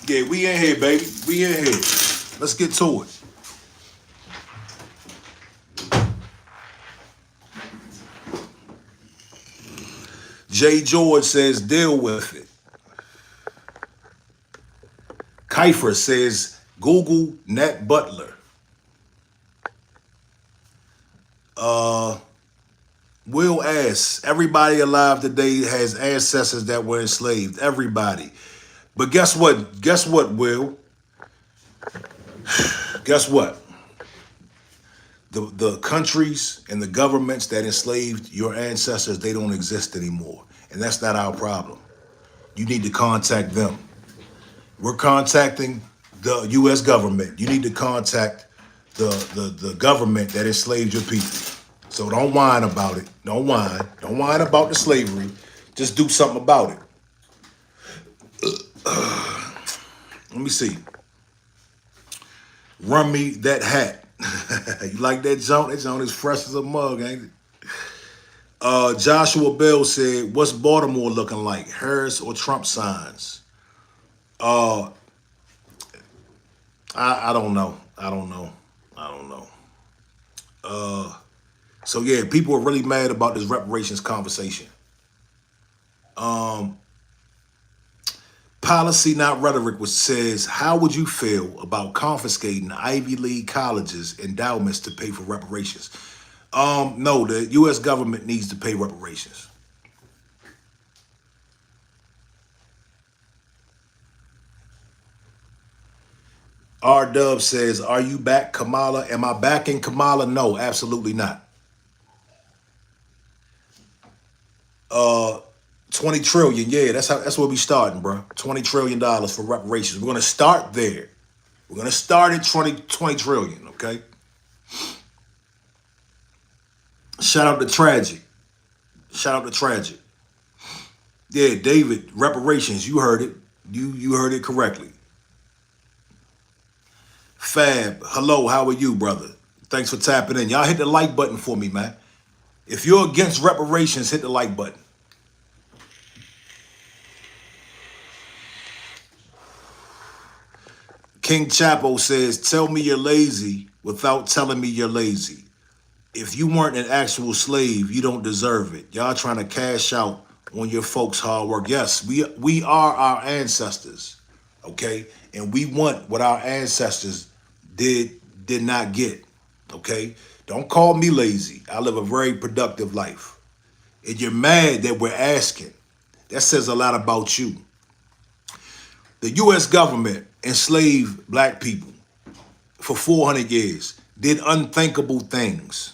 Yeah, we in here, baby. We in here. Let's get to it. Jay George says, deal with it. Kiefer says, Google Nat Butler. Will asks, everybody alive today has ancestors that were enslaved. Everybody. But guess what? Guess what, Will? Guess what? The countries and the governments that enslaved your ancestors, they don't exist anymore. And that's not our problem. You need to contact them. We're contacting the U.S. government. You need to contact the government that enslaved your people. So don't whine about it. Don't whine. Don't whine about the slavery. Just do something about it. Let me see. Run me that hat. You like that joint? That joint is fresh as a mug, ain't it? Joshua Bell said, what's Baltimore looking like? Harris or Trump signs? I don't know. I don't know. I don't know. So yeah, people are really mad about this reparations conversation. Policy, not rhetoric, which says, how would you feel about confiscating Ivy League colleges' endowments to pay for reparations? No, the U.S. government needs to pay reparations. R Dub says, are you back, Kamala? Am I backing Kamala? No, absolutely not. 20 trillion, yeah, that's where we starting, bro. $20 trillion for reparations. We're gonna start there. We're gonna start at 20 trillion, okay? Shout out to Tragic. Shout out to Tragic. Yeah, David, reparations, you heard it. You heard it correctly. Fab, hello, how are you, brother? Thanks for tapping in. Y'all hit the like button for me, man. If you're against reparations, hit the like button. King Chapo says, tell me you're lazy without telling me you're lazy. If you weren't an actual slave, you don't deserve it. Y'all trying to cash out on your folks' hard work. Yes, we are our ancestors, okay? And we want what our ancestors did not get, okay? Don't call me lazy. I live a very productive life. And you're mad that we're asking. That says a lot about you. The U.S. government enslaved black people for 400 years, did unthinkable things.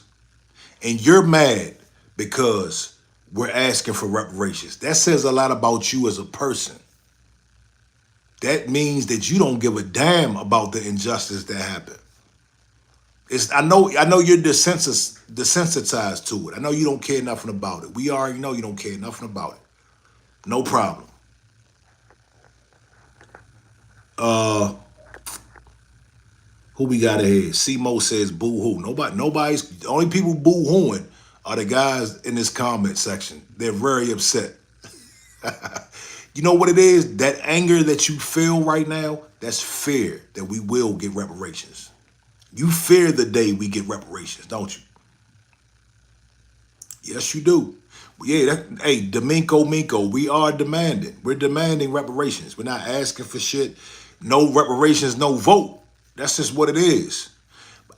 And you're mad because we're asking for reparations. That says a lot about you as a person. That means that you don't give a damn about the injustice that happened. I know you're desensitized to it. I know you don't care nothing about it. We already know you don't care nothing about it. No problem. Who we got ahead? C-Mo says boo hoo. Nobody's the only people boo hooing are the guys in this comment section. They're very upset. You know what it is? That anger that you feel right now, that's fear that we will get reparations. You fear the day we get reparations, don't you? Yes, you do. Yeah, hey, Domingo Minko, we are demanding. We're demanding reparations. We're not asking for shit. No reparations, no vote. That's just what it is.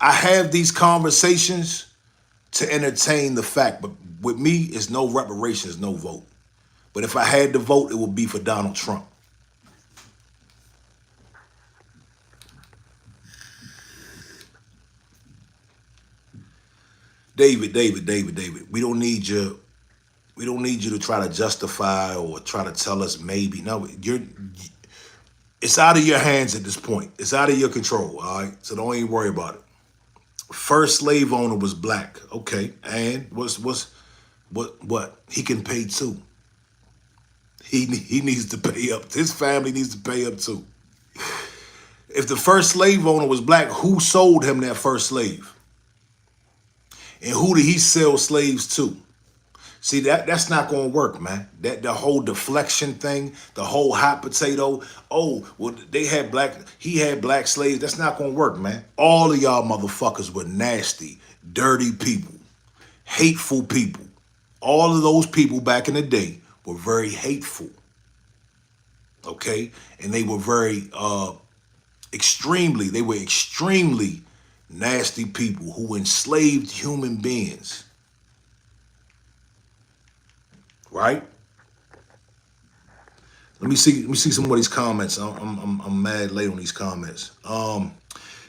I have these conversations to entertain the fact, but with me, it's no reparations, no vote. But if I had to vote, it would be for Donald Trump. David, we don't need you. We don't need you to try to justify or try to tell us maybe. No, it's out of your hands at this point. It's out of your control, all right? So don't even worry about it. First slave owner was black. Okay, and what? He can pay too. He needs to pay up. His family needs to pay up too. If the first slave owner was black, who sold him that first slave? And who did he sell slaves to? See, that's not gonna work, man. That the whole deflection thing, the whole hot potato. Oh, well, he had black slaves. That's not gonna work, man. All of y'all motherfuckers were nasty, dirty people, hateful people. All of those people back in the day were very hateful. Okay? And they were extremely nasty people who enslaved human beings. Right? Let me see some of these comments. I'm mad late on these comments.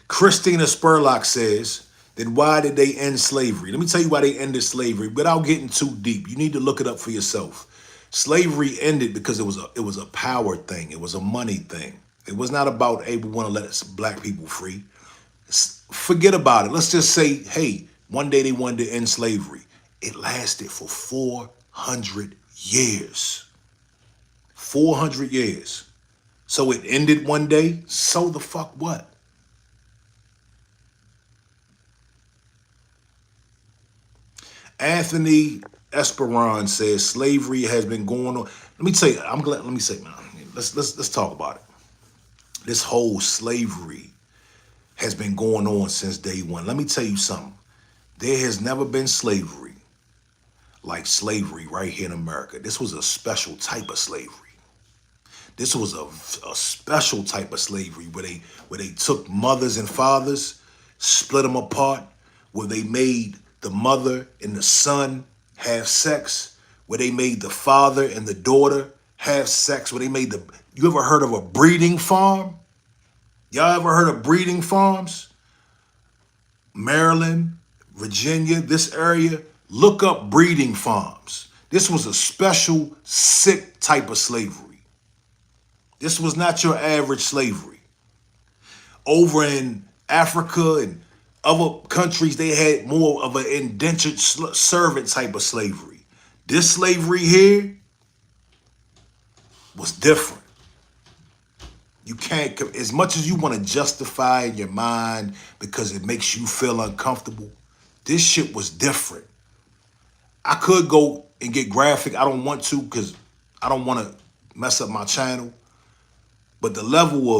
Christina Spurlock says, then why did they end slavery? Let me tell you why they ended slavery without getting too deep. You need to look it up for yourself. Slavery ended because it was a power thing. It was a money thing. It was not about, hey, we want to let us black people free. Forget about it. Let's just say, hey, one day they wanted to end slavery. It lasted for 400 years. 400 years. So it ended one day. So the fuck what? Anthony Esperon says slavery has been going on. Let me tell you, let me say, man, let's talk about it. This whole slavery has been going on since day one. Let me tell you something. There has never been slavery like slavery right here in America. This was a special type of slavery. This was a special type of slavery where they took mothers and fathers, split them apart, where they made the mother and the son have sex, where they made the father and the daughter have sex, where they made you ever heard of a breeding farm? Y'all ever heard of breeding farms? Maryland, Virginia, this area, look up breeding farms. This was a special, sick type of slavery. This was not your average slavery. Over in Africa and other countries, they had more of an indentured servant type of slavery. This slavery here was different. You can't, as much as you want to justify in your mind because it makes you feel uncomfortable, this shit was different. I could go and get graphic. I don't want to because I don't want to mess up my channel. But the level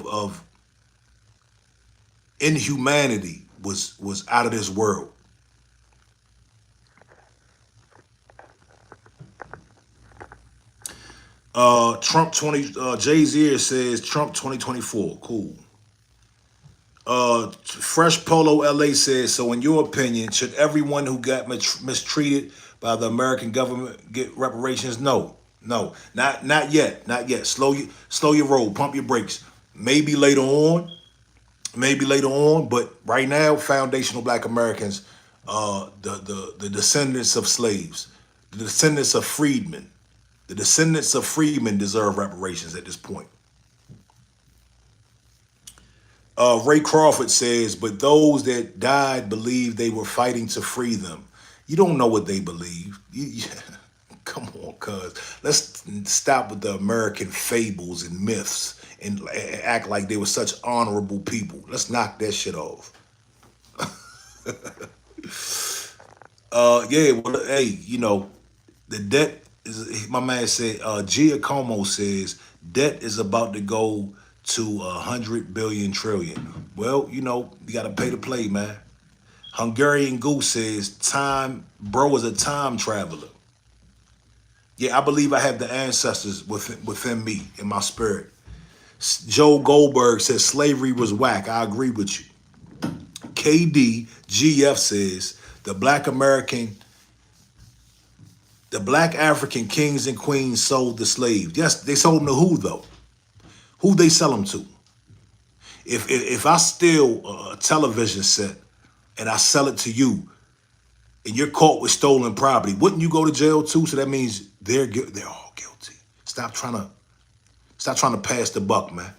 of inhumanity was out of this world. Trump 20 Jay-Z says Trump 2024. Cool. Fresh Polo LA says, so in your opinion, should everyone who got mistreated by the American government get reparations? No, no, not yet, not yet. Slow your roll, pump your brakes. Maybe later on, but right now, foundational Black Americans, the descendants of slaves, the descendants of freedmen, the descendants of freedmen deserve reparations at this point. Ray Crawford says, but those that died believed they were fighting to free them. You don't know what they believe. Come on, cuz. Let's stop with the American fables and myths and act like they were such honorable people. Let's knock that shit off. Yeah, well, hey, the debt is, my man said, Giacomo says, debt is about to go to 100 billion trillion. Well, you got to pay to play, man. Hungarian Goose says, time, bro is a time traveler. Yeah, I believe I have the ancestors within me, in my spirit. Joe Goldberg says, slavery was whack. I agree with you. KDGF says, the Black African kings and queens sold the slaves. Yes, they sold them to who, though? Who they sell them to? If I steal a television set and I sell it to you, and you're caught with stolen property, wouldn't you go to jail too? So that means they're all guilty. Stop trying to pass the buck, man.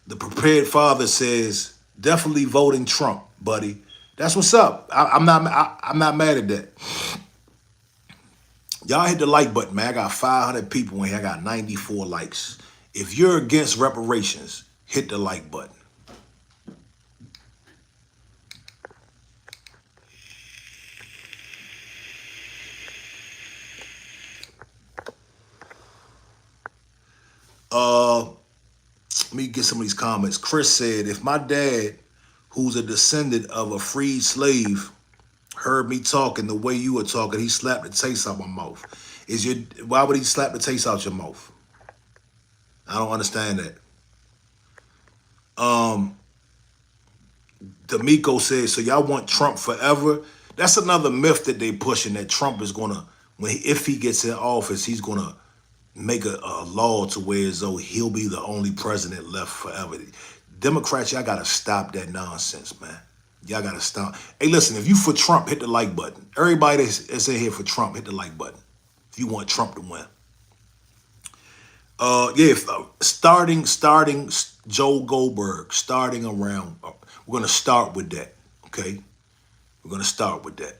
The prepared father says, definitely voting Trump, buddy. That's what's up. I'm not mad at that. Y'all hit the like button, man. I got 500 people in here. I got 94 likes. If you're against reparations, hit the like button. Let me get some of these comments. Chris said, if my dad, who's a descendant of a freed slave, heard me talking the way you were talking, he slapped the taste out my mouth. Why would he slap the taste out your mouth? I don't understand that. D'Amico says, so y'all want Trump forever? That's another myth that they pushing, that Trump is gonna, if he gets in office, he's gonna make a law to where as though he'll be the only president left forever. Democrats, y'all gotta stop that nonsense, man. Y'all gotta stop. Hey, listen, if you for Trump, hit the like button. Everybody that's in here for Trump, hit the like button. If you want Trump to win. Yeah, starting Joe Goldberg, starting around, we're gonna start with that, okay? We're gonna start with that.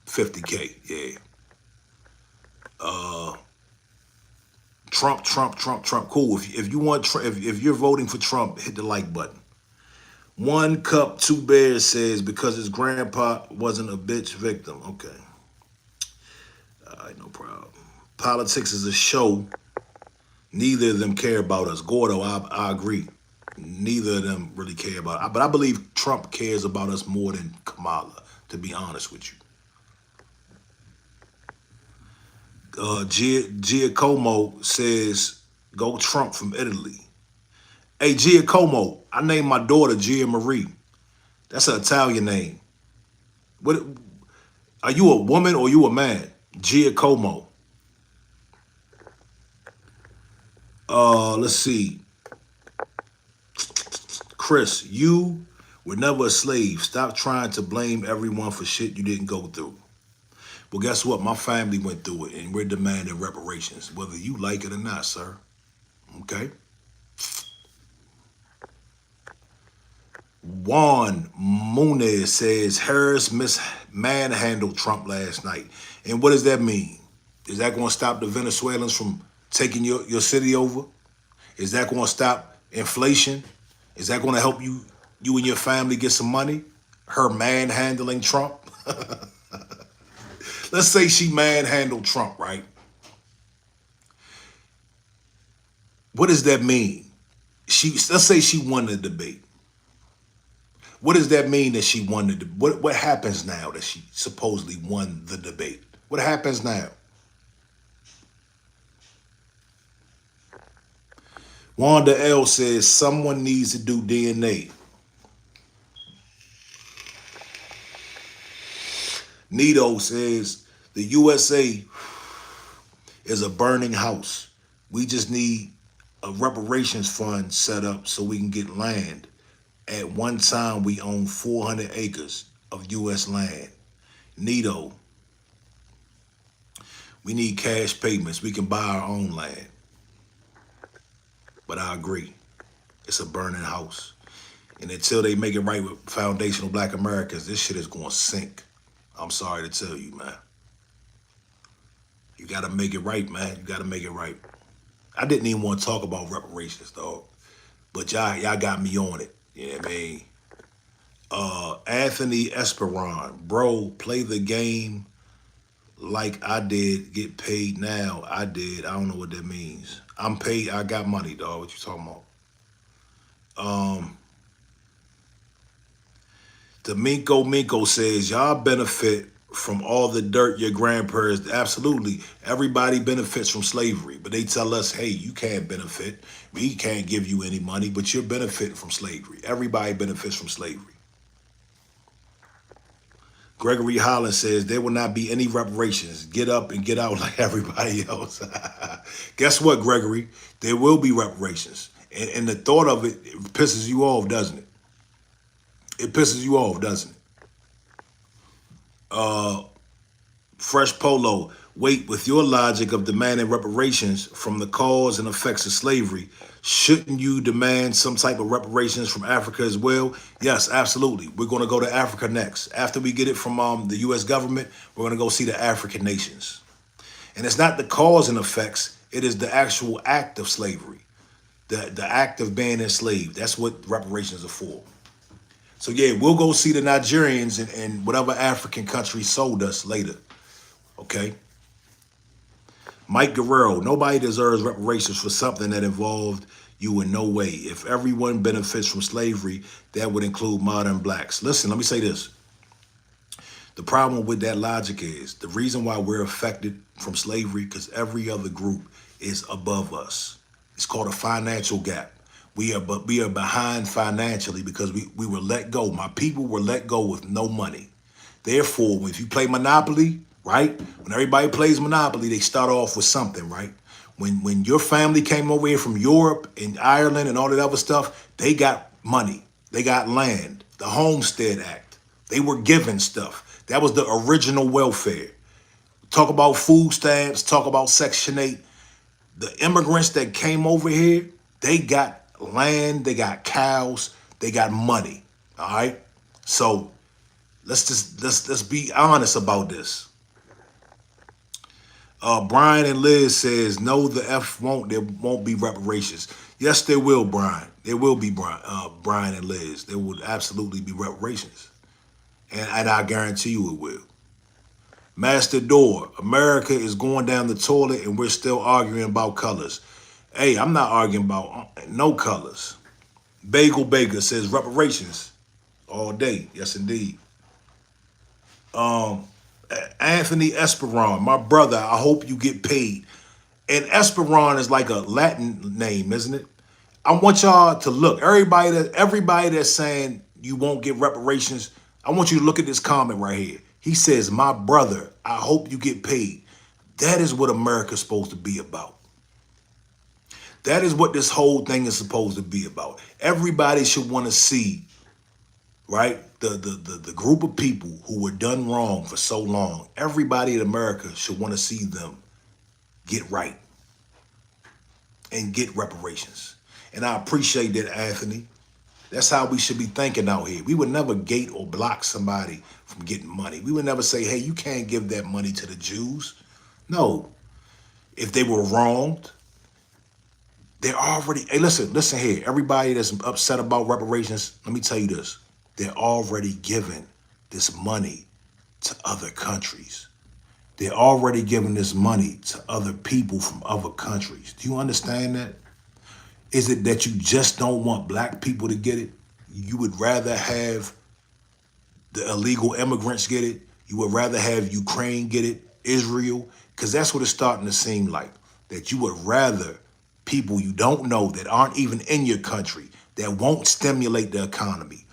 50K, yeah. Trump. Cool. If you want, if you're voting for Trump, hit the like button. One Cup, Two Bears says, because his grandpa wasn't a bitch victim. Okay. All right, no problem. Politics is a show. Neither of them care about us. Gordo, I agree. Neither of them really care about us. But I believe Trump cares about us more than Kamala, to be honest with you. Giacomo says, go Trump from Italy. Hey, Giacomo, I named my daughter Gia Marie. That's an Italian name. What? Are you a woman or you a man? Giacomo. Let's see. Chris, you were never a slave. Stop trying to blame everyone for shit you didn't go through. Well, guess what? My family went through it, and we're demanding reparations, whether you like it or not, sir. Okay? Juan Munez says, Harris manhandled Trump last night. And what does that mean? Is that going to stop the Venezuelans from taking your city over? Is that going to stop inflation? Is that going to help you and your family get some money? Her manhandling Trump? Let's say she manhandled Trump, right? What does that mean? let's say she won the debate. What does that mean that she won the debate? What happens now that she supposedly won the debate? What happens now? Wanda L says someone needs to do DNA. Nito says the USA is a burning house. We just need a reparations fund set up so we can get land. At one time, we owned 400 acres of U.S. land. Nito, we need cash payments. We can buy our own land. But I agree, it's a burning house. And until they make it right with foundational Black Americans, this shit is going to sink. I'm sorry to tell you, man. You got to make it right, man. You got to make it right. I didn't even want to talk about reparations, dog. But y'all got me on it. You know what I mean? Anthony Esperon, bro, play the game like I did, get paid now. I did. I don't know what that means. I'm paid. I got money, dog. What you talking about? The Minko says, y'all benefit from all the dirt your grandparents. Absolutely. Everybody benefits from slavery. But they tell us, hey, you can't benefit. We can't give you any money, but you're benefiting from slavery. Everybody benefits from slavery. Gregory Holland says, there will not be any reparations. Get up and get out like everybody else. Guess what, Gregory? There will be reparations. And the thought of it pisses you off, doesn't it? It pisses you off, doesn't it? Fresh Polo, wait, with your logic of demanding reparations from the cause and effects of slavery, shouldn't you demand some type of reparations from Africa as well? Yes, absolutely. We're going to go to Africa next. After we get it from the U.S. government, we're going to go see the African nations. And it's not the cause and effects. It is the actual act of slavery, the act of being enslaved. That's what reparations are for. So yeah, we'll go see the Nigerians and whatever African country sold us later. Okay. Mike Guerrero, nobody deserves reparations for something that involved you in no way. If everyone benefits from slavery, that would include modern blacks. Listen, let me say this. The problem with that logic is the reason why we're affected from slavery because every other group is above us. It's called a financial gap. We are behind financially because we were let go. My people were let go with no money. Therefore, if you play Monopoly, right? When everybody plays Monopoly, they start off with something, right? When your family came over here from Europe and Ireland and all that other stuff, they got money. They got land. The Homestead Act. They were given stuff. That was the original welfare. Talk about food stamps, talk about Section 8. The immigrants that came over here, they got land, they got cows, they got money. All right. So let's be honest about this. Brian and Liz says, no, there won't be reparations. Yes, there will, Brian. There will be Brian and Liz. There will absolutely be reparations. And I guarantee you it will. Master Door, America is going down the toilet and we're still arguing about colors. Hey, I'm not arguing about no colors. Bagel Baker says reparations all day. Yes, indeed. Anthony Esperon, my brother, I hope you get paid. And Esperon is like a Latin name, isn't it? I want y'all to look. Everybody that's saying you won't get reparations, I want you to look at this comment right here. He says, my brother, I hope you get paid. That is what America's supposed to be about. That is what this whole thing is supposed to be about. Everybody should want to see, right, the group of people who were done wrong for so long. Everybody in America should want to see them get right and get reparations. And I appreciate that, Anthony. That's how we should be thinking out here. We would never gate or block somebody from getting money. We would never say, hey, you can't give that money to the Jews. No. If they were wronged, they're already, hey, listen here. Everybody that's upset about reparations, let me tell you this. They're already giving this money to other countries. They're already giving this money to other people from other countries. Do you understand that? Is it that you just don't want black people to get it? You would rather have the illegal immigrants get it? You would rather have Ukraine get it, Israel? Because that's what it's starting to seem like. That you would rather people you don't know that aren't even in your country, that won't stimulate the economy.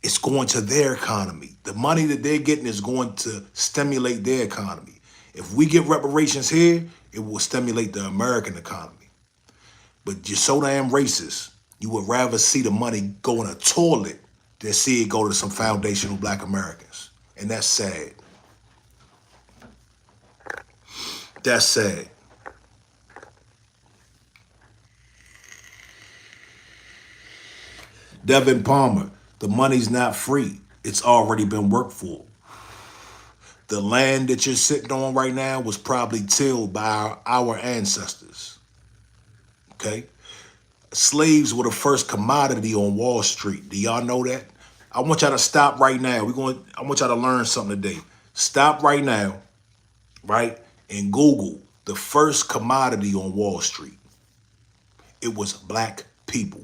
It's going to their economy. The money that they're getting is going to stimulate their economy. If we get reparations here, it will stimulate the American economy. But you're so damn racist, you would rather see the money go in a toilet than see it go to some foundational black Americans. And that's sad. That's sad. Devin Palmer, the money's not free. It's already been worked for. The land that you're sitting on right now was probably tilled by our ancestors. Okay? Slaves were the first commodity on Wall Street. Do y'all know that? I want y'all to stop right now. I want y'all to learn something today. Stop right now, right? And Google the first commodity on Wall Street. It was black people.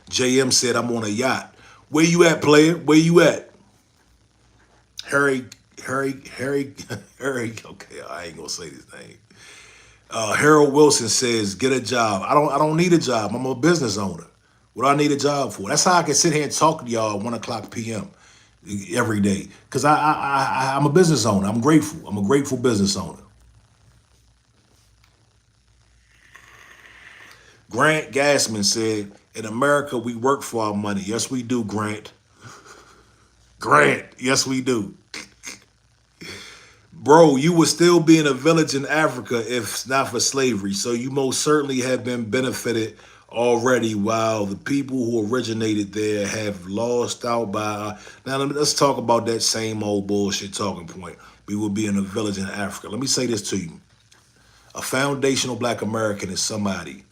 JM said, I'm on a yacht. Where you at, player? Where you at? Harry, Harry, okay, I ain't gonna say his name. Harold Wilson says, get a job. I don't need a job. I'm a business owner. What do I need a job for? That's how I can sit here and talk to y'all at 1 o'clock p.m. every day. Because I'm a business owner. I'm grateful. I'm a grateful business owner. Grant Gassman said, in America, we work for our money. Yes, we do, Grant. Grant, yes, we do. Bro, you would still be in a village in Africa if not for slavery. So you most certainly have been benefited already, while the people who originated there have lost out by. Now, let's talk about that same old bullshit talking point. We would be in a village in Africa. Let me say this to you. A foundational black American is somebody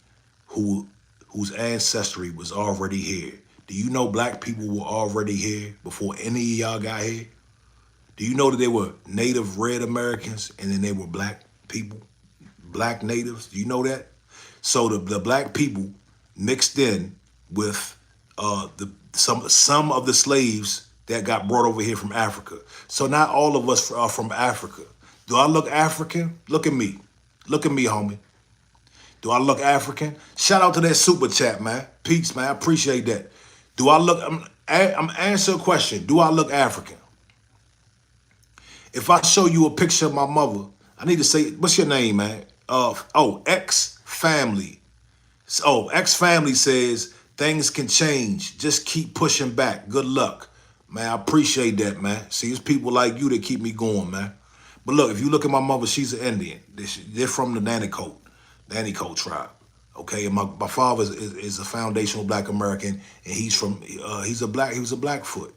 whose ancestry was already here. Do you know black people were already here before any of y'all got here? Do you know that they were native red Americans and then they were black people, black natives? Do you know that? So the black people mixed in with some of the slaves that got brought over here from Africa. So not all of us are from Africa. Do I look African? Look at me. Look at me, homie. Do I look African? Shout out to that super chat, man. Peace, man. I appreciate that. Do I look, I'm answering a question. Do I look African? If I show you a picture of my mother, I need to say, what's your name, man? X Family. So X Family says, things can change. Just keep pushing back. Good luck. Man, I appreciate that, man. See, it's people like you that keep me going, man. But look, if you look at my mother, she's an Indian. They're from the Nanticoke tribe. Okay, and my father is a foundational black American, and he was a Blackfoot.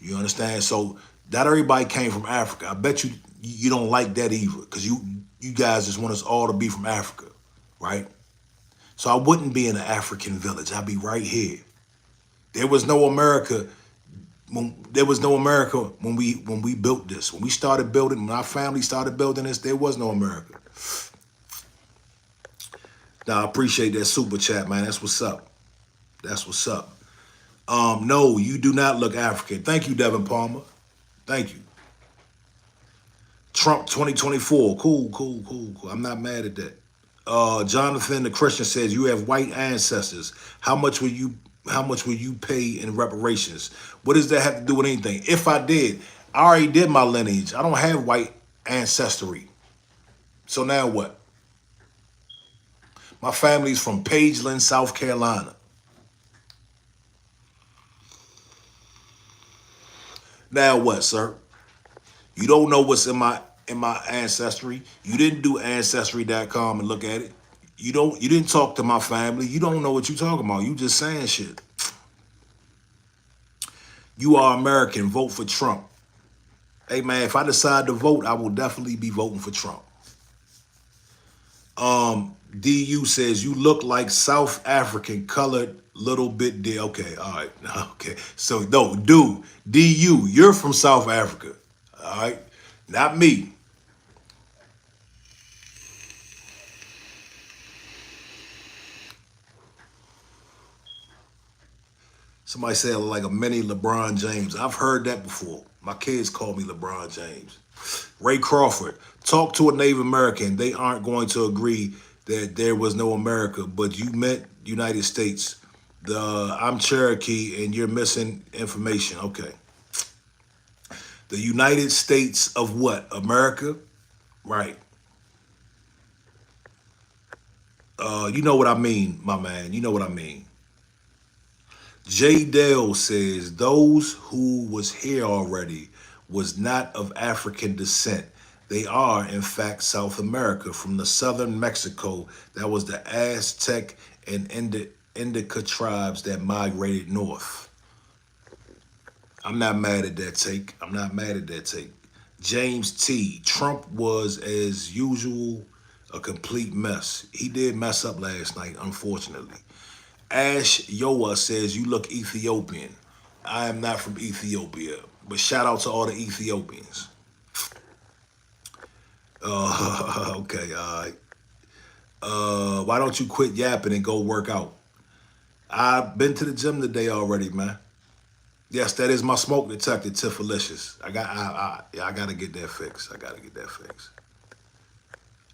You understand? So not everybody came from Africa. I bet you don't like that either, because you guys just want us all to be from Africa, right? So I wouldn't be in an African village. I'd be right here. There was no America. There was no America when we built this. When we started building, when our family started building this, there was no America. Now I appreciate that super chat, man. That's what's up. That's what's up. No, you do not look African. Thank you, Devin Palmer. Thank you. Trump 2024. Cool. I'm not mad at that. Jonathan the Christian says, you have white ancestors. How much will you pay in reparations? What does that have to do with anything? If I did, I already did my lineage. I don't have white ancestry. So now what? My family's from Pageland, South Carolina. Now what, sir? You don't know what's in my ancestry. You didn't do ancestry.com and look at it. You didn't talk to my family. You don't know what you're talking about. You just saying shit. You are American. Vote for Trump. Hey man, if I decide to vote, I will definitely be voting for Trump. DU says you look like South African colored little bit. Okay, all right, okay. So no, DU, you're from South Africa. All right, not me. Somebody said like a mini LeBron James. I've heard that before. My kids call me LeBron James. Ray Crawford, talk to a Native American. They aren't going to agree that there was no America, but you meant United States. I'm Cherokee and you're missing information. Okay. The United States of what? America? Right. You know what I mean, my man. You know what I mean. J. Dale says those who was here already was not of African descent. They are, in fact, South America from the southern Mexico. That was the Aztec and Indica tribes that migrated north. I'm not mad at that take. I'm not mad at that take. James T. Trump was, as usual, a complete mess. He did mess up last night, unfortunately. Ash Yoa says, you look Ethiopian. I am not from Ethiopia, but shout out to all the Ethiopians. Okay, all right. Why don't you quit yapping and go work out? I've been to the gym today already, man. Yes, that is my smoke detector, Tiffalicious. I gotta get that fixed. I gotta get that fixed.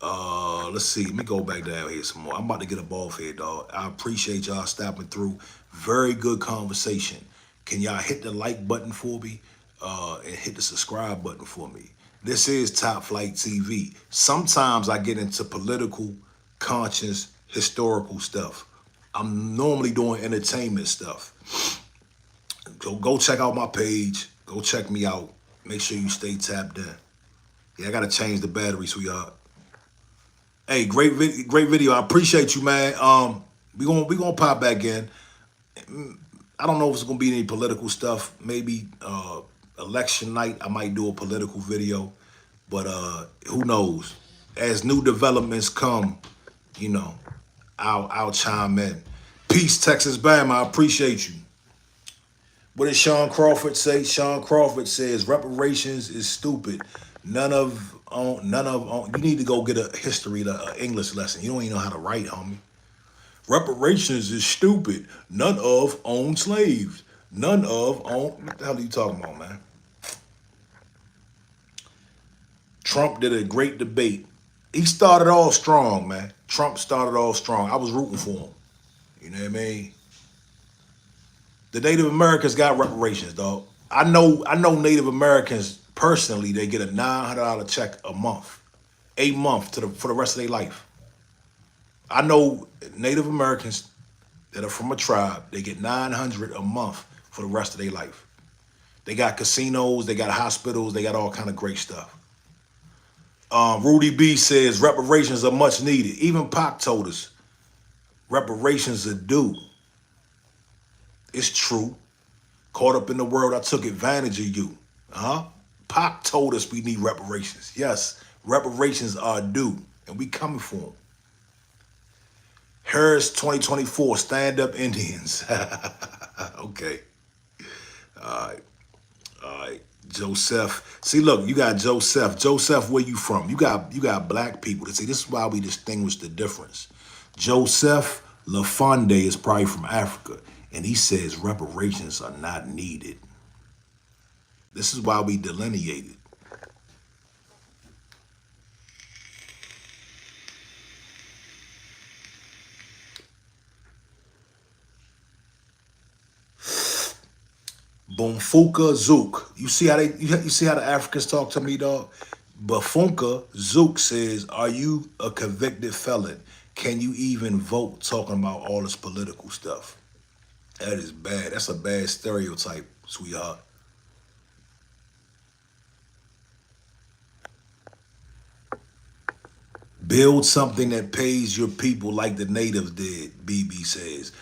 Let's see. Let me go back down here some more. I'm about to get up off here, dog. I appreciate y'all stopping through. Very good conversation. Can y'all hit the like button for me? And hit the subscribe button for me. This is Top Flight TV. Sometimes I get into political, conscious, historical stuff. I'm normally doing entertainment stuff. So go check out my page. Go check me out. Make sure you stay tapped in. Yeah, I gotta change the battery, sweetheart. Hey, great video. I appreciate you, man. We gonna pop back in. I don't know if it's gonna be any political stuff. Maybe election night, I might do a political video, but who knows? As new developments come, you know, I'll chime in. Peace, Texas Bam. I appreciate you. What did Sean Crawford say? Sean Crawford says reparations is stupid. You need to go get a history, English lesson. You don't even know how to write, homie. Reparations is stupid. None of own slaves. None of own. What the hell are you talking about, man? Trump did a great debate. He started off strong, man. Trump started off strong. I was rooting for him. You know what I mean? The Native Americans got reparations, dog. I know Native Americans personally. They get a $900 check a month, for the rest of their life. I know Native Americans that are from a tribe. They get $900 a month for the rest of their life. They got casinos, they got hospitals, they got all kind of great stuff. Rudy B says reparations are much needed. Even Pac told us reparations are due. It's true. Caught up in the world, I took advantage of you. Pac told us we need reparations. Yes, reparations are due, and we coming for them. Harris 2024, stand up Indians. Okay. All right. Joseph. See, look, you got Joseph. Joseph, where you from? You got black people. See, this is why we distinguish the difference. Joseph LaFonde is probably from Africa, and he says reparations are not needed. This is why we delineated. Bumfuka Zook. You see how the Africans talk to me, dog? Bumfuka Zook says, are you a convicted felon? Can you even vote? Talking about all this political stuff. That is bad. That's a bad stereotype, sweetheart. Build something that pays your people like the natives did, BB says.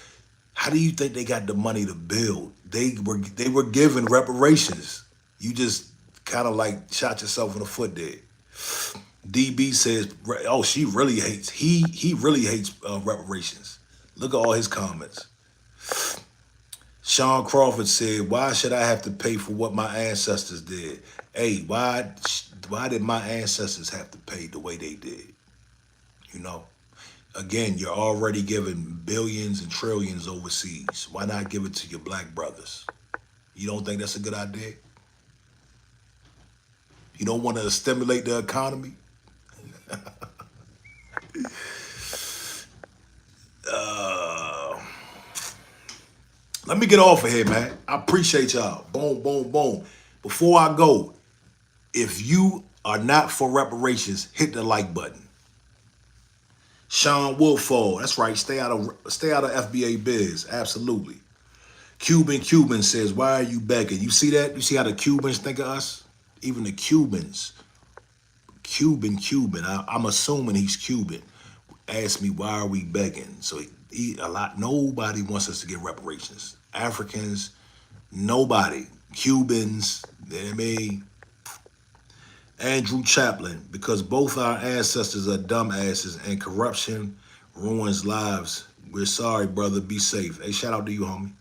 How do you think they got the money to build? They were given reparations. You just kind of like shot yourself in the foot there. DB says, oh, she really hates. He really hates reparations. Look at all his comments. Sean Crawford said, why should I have to pay for what my ancestors did? Hey, why did my ancestors have to pay the way they did? You know? Again, you're already giving billions and trillions overseas. Why not give it to your black brothers? You don't think that's a good idea? You don't want to stimulate the economy? Uh, Let me get off of here, man. I appreciate y'all. Boom, boom, boom. Before I go, if you are not for reparations, hit the like button. Sean Woodfall, that's right. Stay out of FBA biz. Absolutely. Cuban says, why are you begging? You see that? You see how the Cubans think of us? Even the Cubans. Cuban. I'm assuming he's Cuban. Asked me, why are we begging? So nobody wants us to get reparations. Africans, nobody. Cubans, you know what I mean? Andrew Chaplin, because both our ancestors are dumbasses and corruption ruins lives. We're sorry, brother. Be safe. Hey, shout out to you, homie.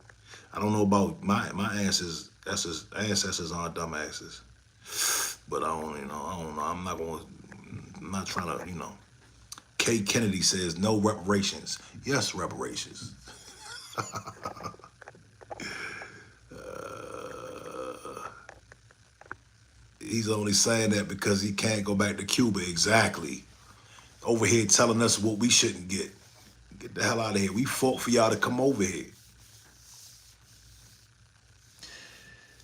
I don't know about my ancestors aren't dumbasses, but I don't know. I'm not trying to. Kay Kennedy says no reparations. Yes, reparations. He's only saying that because he can't go back to Cuba. Exactly. Over here telling us what we shouldn't get. Get the hell out of here. We fought for y'all to come over here.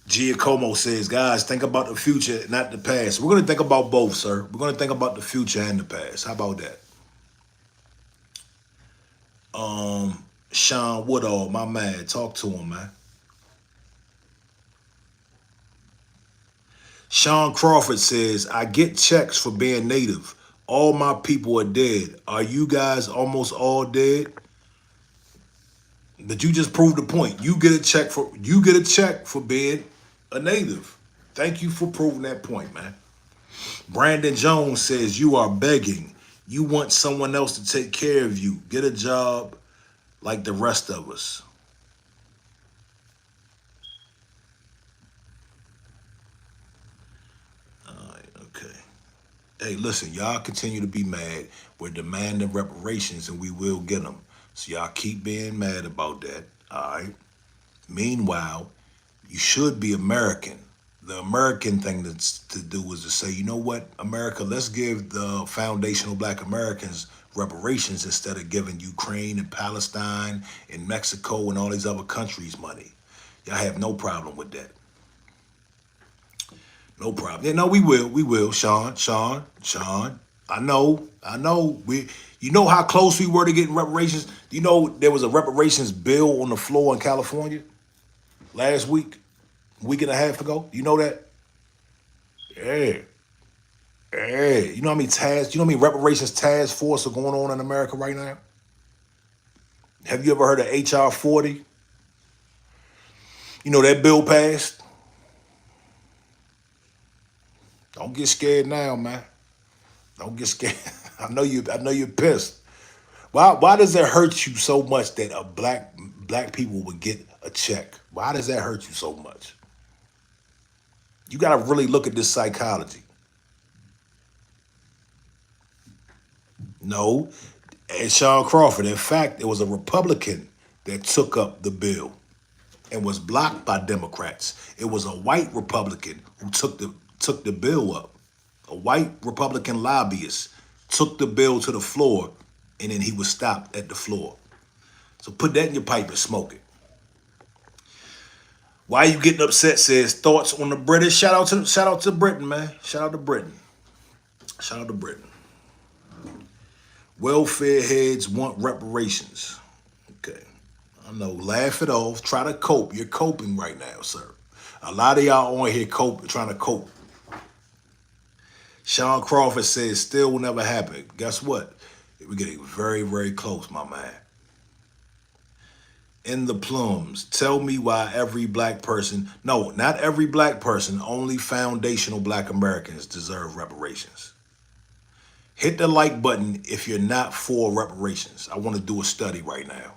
Giacomo says, guys, think about the future, not the past. We're going to think about both, sir. We're going to think about the future and the past. How about that? Sean Woodall, my man. Talk to him, man. Sean Crawford says, I get checks for being native. All my people are dead. Are you guys almost all dead? But you just proved the point. You get a check for being a native. Thank you for proving that point, man. Brandon Jones says, you are begging. You want someone else to take care of you. Get a job like the rest of us. All right, okay. Hey, listen, y'all continue to be mad. We're demanding reparations and we will get them. So y'all keep being mad about that, all right? Meanwhile, you should be American. The American thing to do is to say, you know what, America, let's give the foundational black Americans reparations instead of giving Ukraine and Palestine and Mexico and all these other countries money. Y'all have no problem with that. No problem. Yeah, no, we will, Sean. I know. You know how close we were to getting reparations? You know there was a reparations bill on the floor in California last week and a half ago. You know that? Yeah. Yeah. You know how many reparations task force are going on in America right now? Have you ever heard of HR 40? You know that bill passed? Don't get scared now, man. Don't get scared. I know you're pissed. Why does it hurt you so much that a black people would get a check? Why does that hurt you so much? You got to really look at this psychology. No, and Sean Crawford. In fact, it was a Republican that took up the bill and was blocked by Democrats. It was a white Republican who took the bill up. A white Republican lobbyist took the bill to the floor, and then he was stopped at the floor. So put that in your pipe and smoke it. Why you getting upset? Says thoughts on the British. Shout out to Britain, man. Shout out to Britain. Shout out to Britain. Welfare heads want reparations. Okay. I know. Laugh it off. Try to cope. You're coping right now, sir. A lot of y'all on here trying to cope. Sean Crawford says still will never happen. Guess what? We're getting very, very close, my man. In the plums, tell me why every black person, no, not every black person, only foundational black Americans deserve reparations. Hit the like button if you're not for reparations. I want to do a study right now.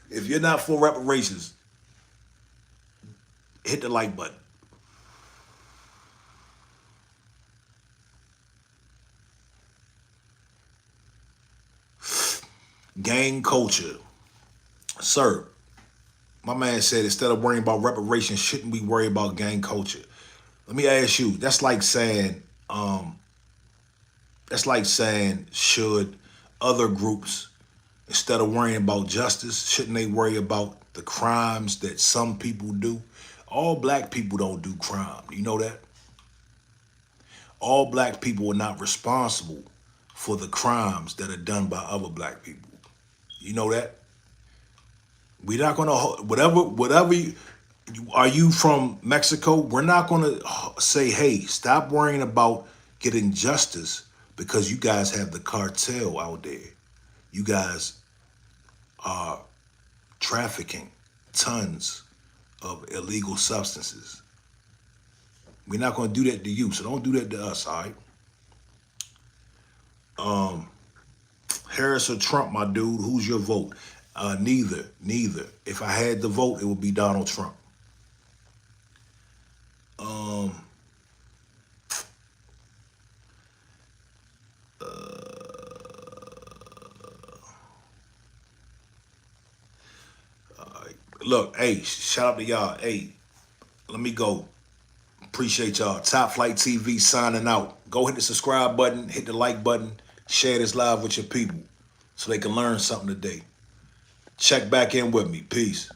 If you're not for reparations, hit the like button. Gang culture. Sir, my man said instead of worrying about reparations, shouldn't we worry about gang culture? Let me ask you, that's like saying should other groups, instead of worrying about justice, shouldn't they worry about the crimes that some people do? All black people don't do crime. You know that? All black people are not responsible for the crimes that are done by other black people. You know that? We're not gonna whatever are you from Mexico? We're not gonna say, hey, stop worrying about getting justice because you guys have the cartel out there. You guys are trafficking tons of illegal substances. We're not gonna do that to you, so don't do that to us, all right? Harris or Trump, my dude, who's your vote? Neither. If I had the vote, it would be Donald Trump. Um, Look, hey, shout out to y'all. Hey, let me go. Appreciate y'all. Top Flight TV signing out. Go hit the subscribe button, hit the like button, share this live with your people so they can learn something today. Check back in with me. Peace.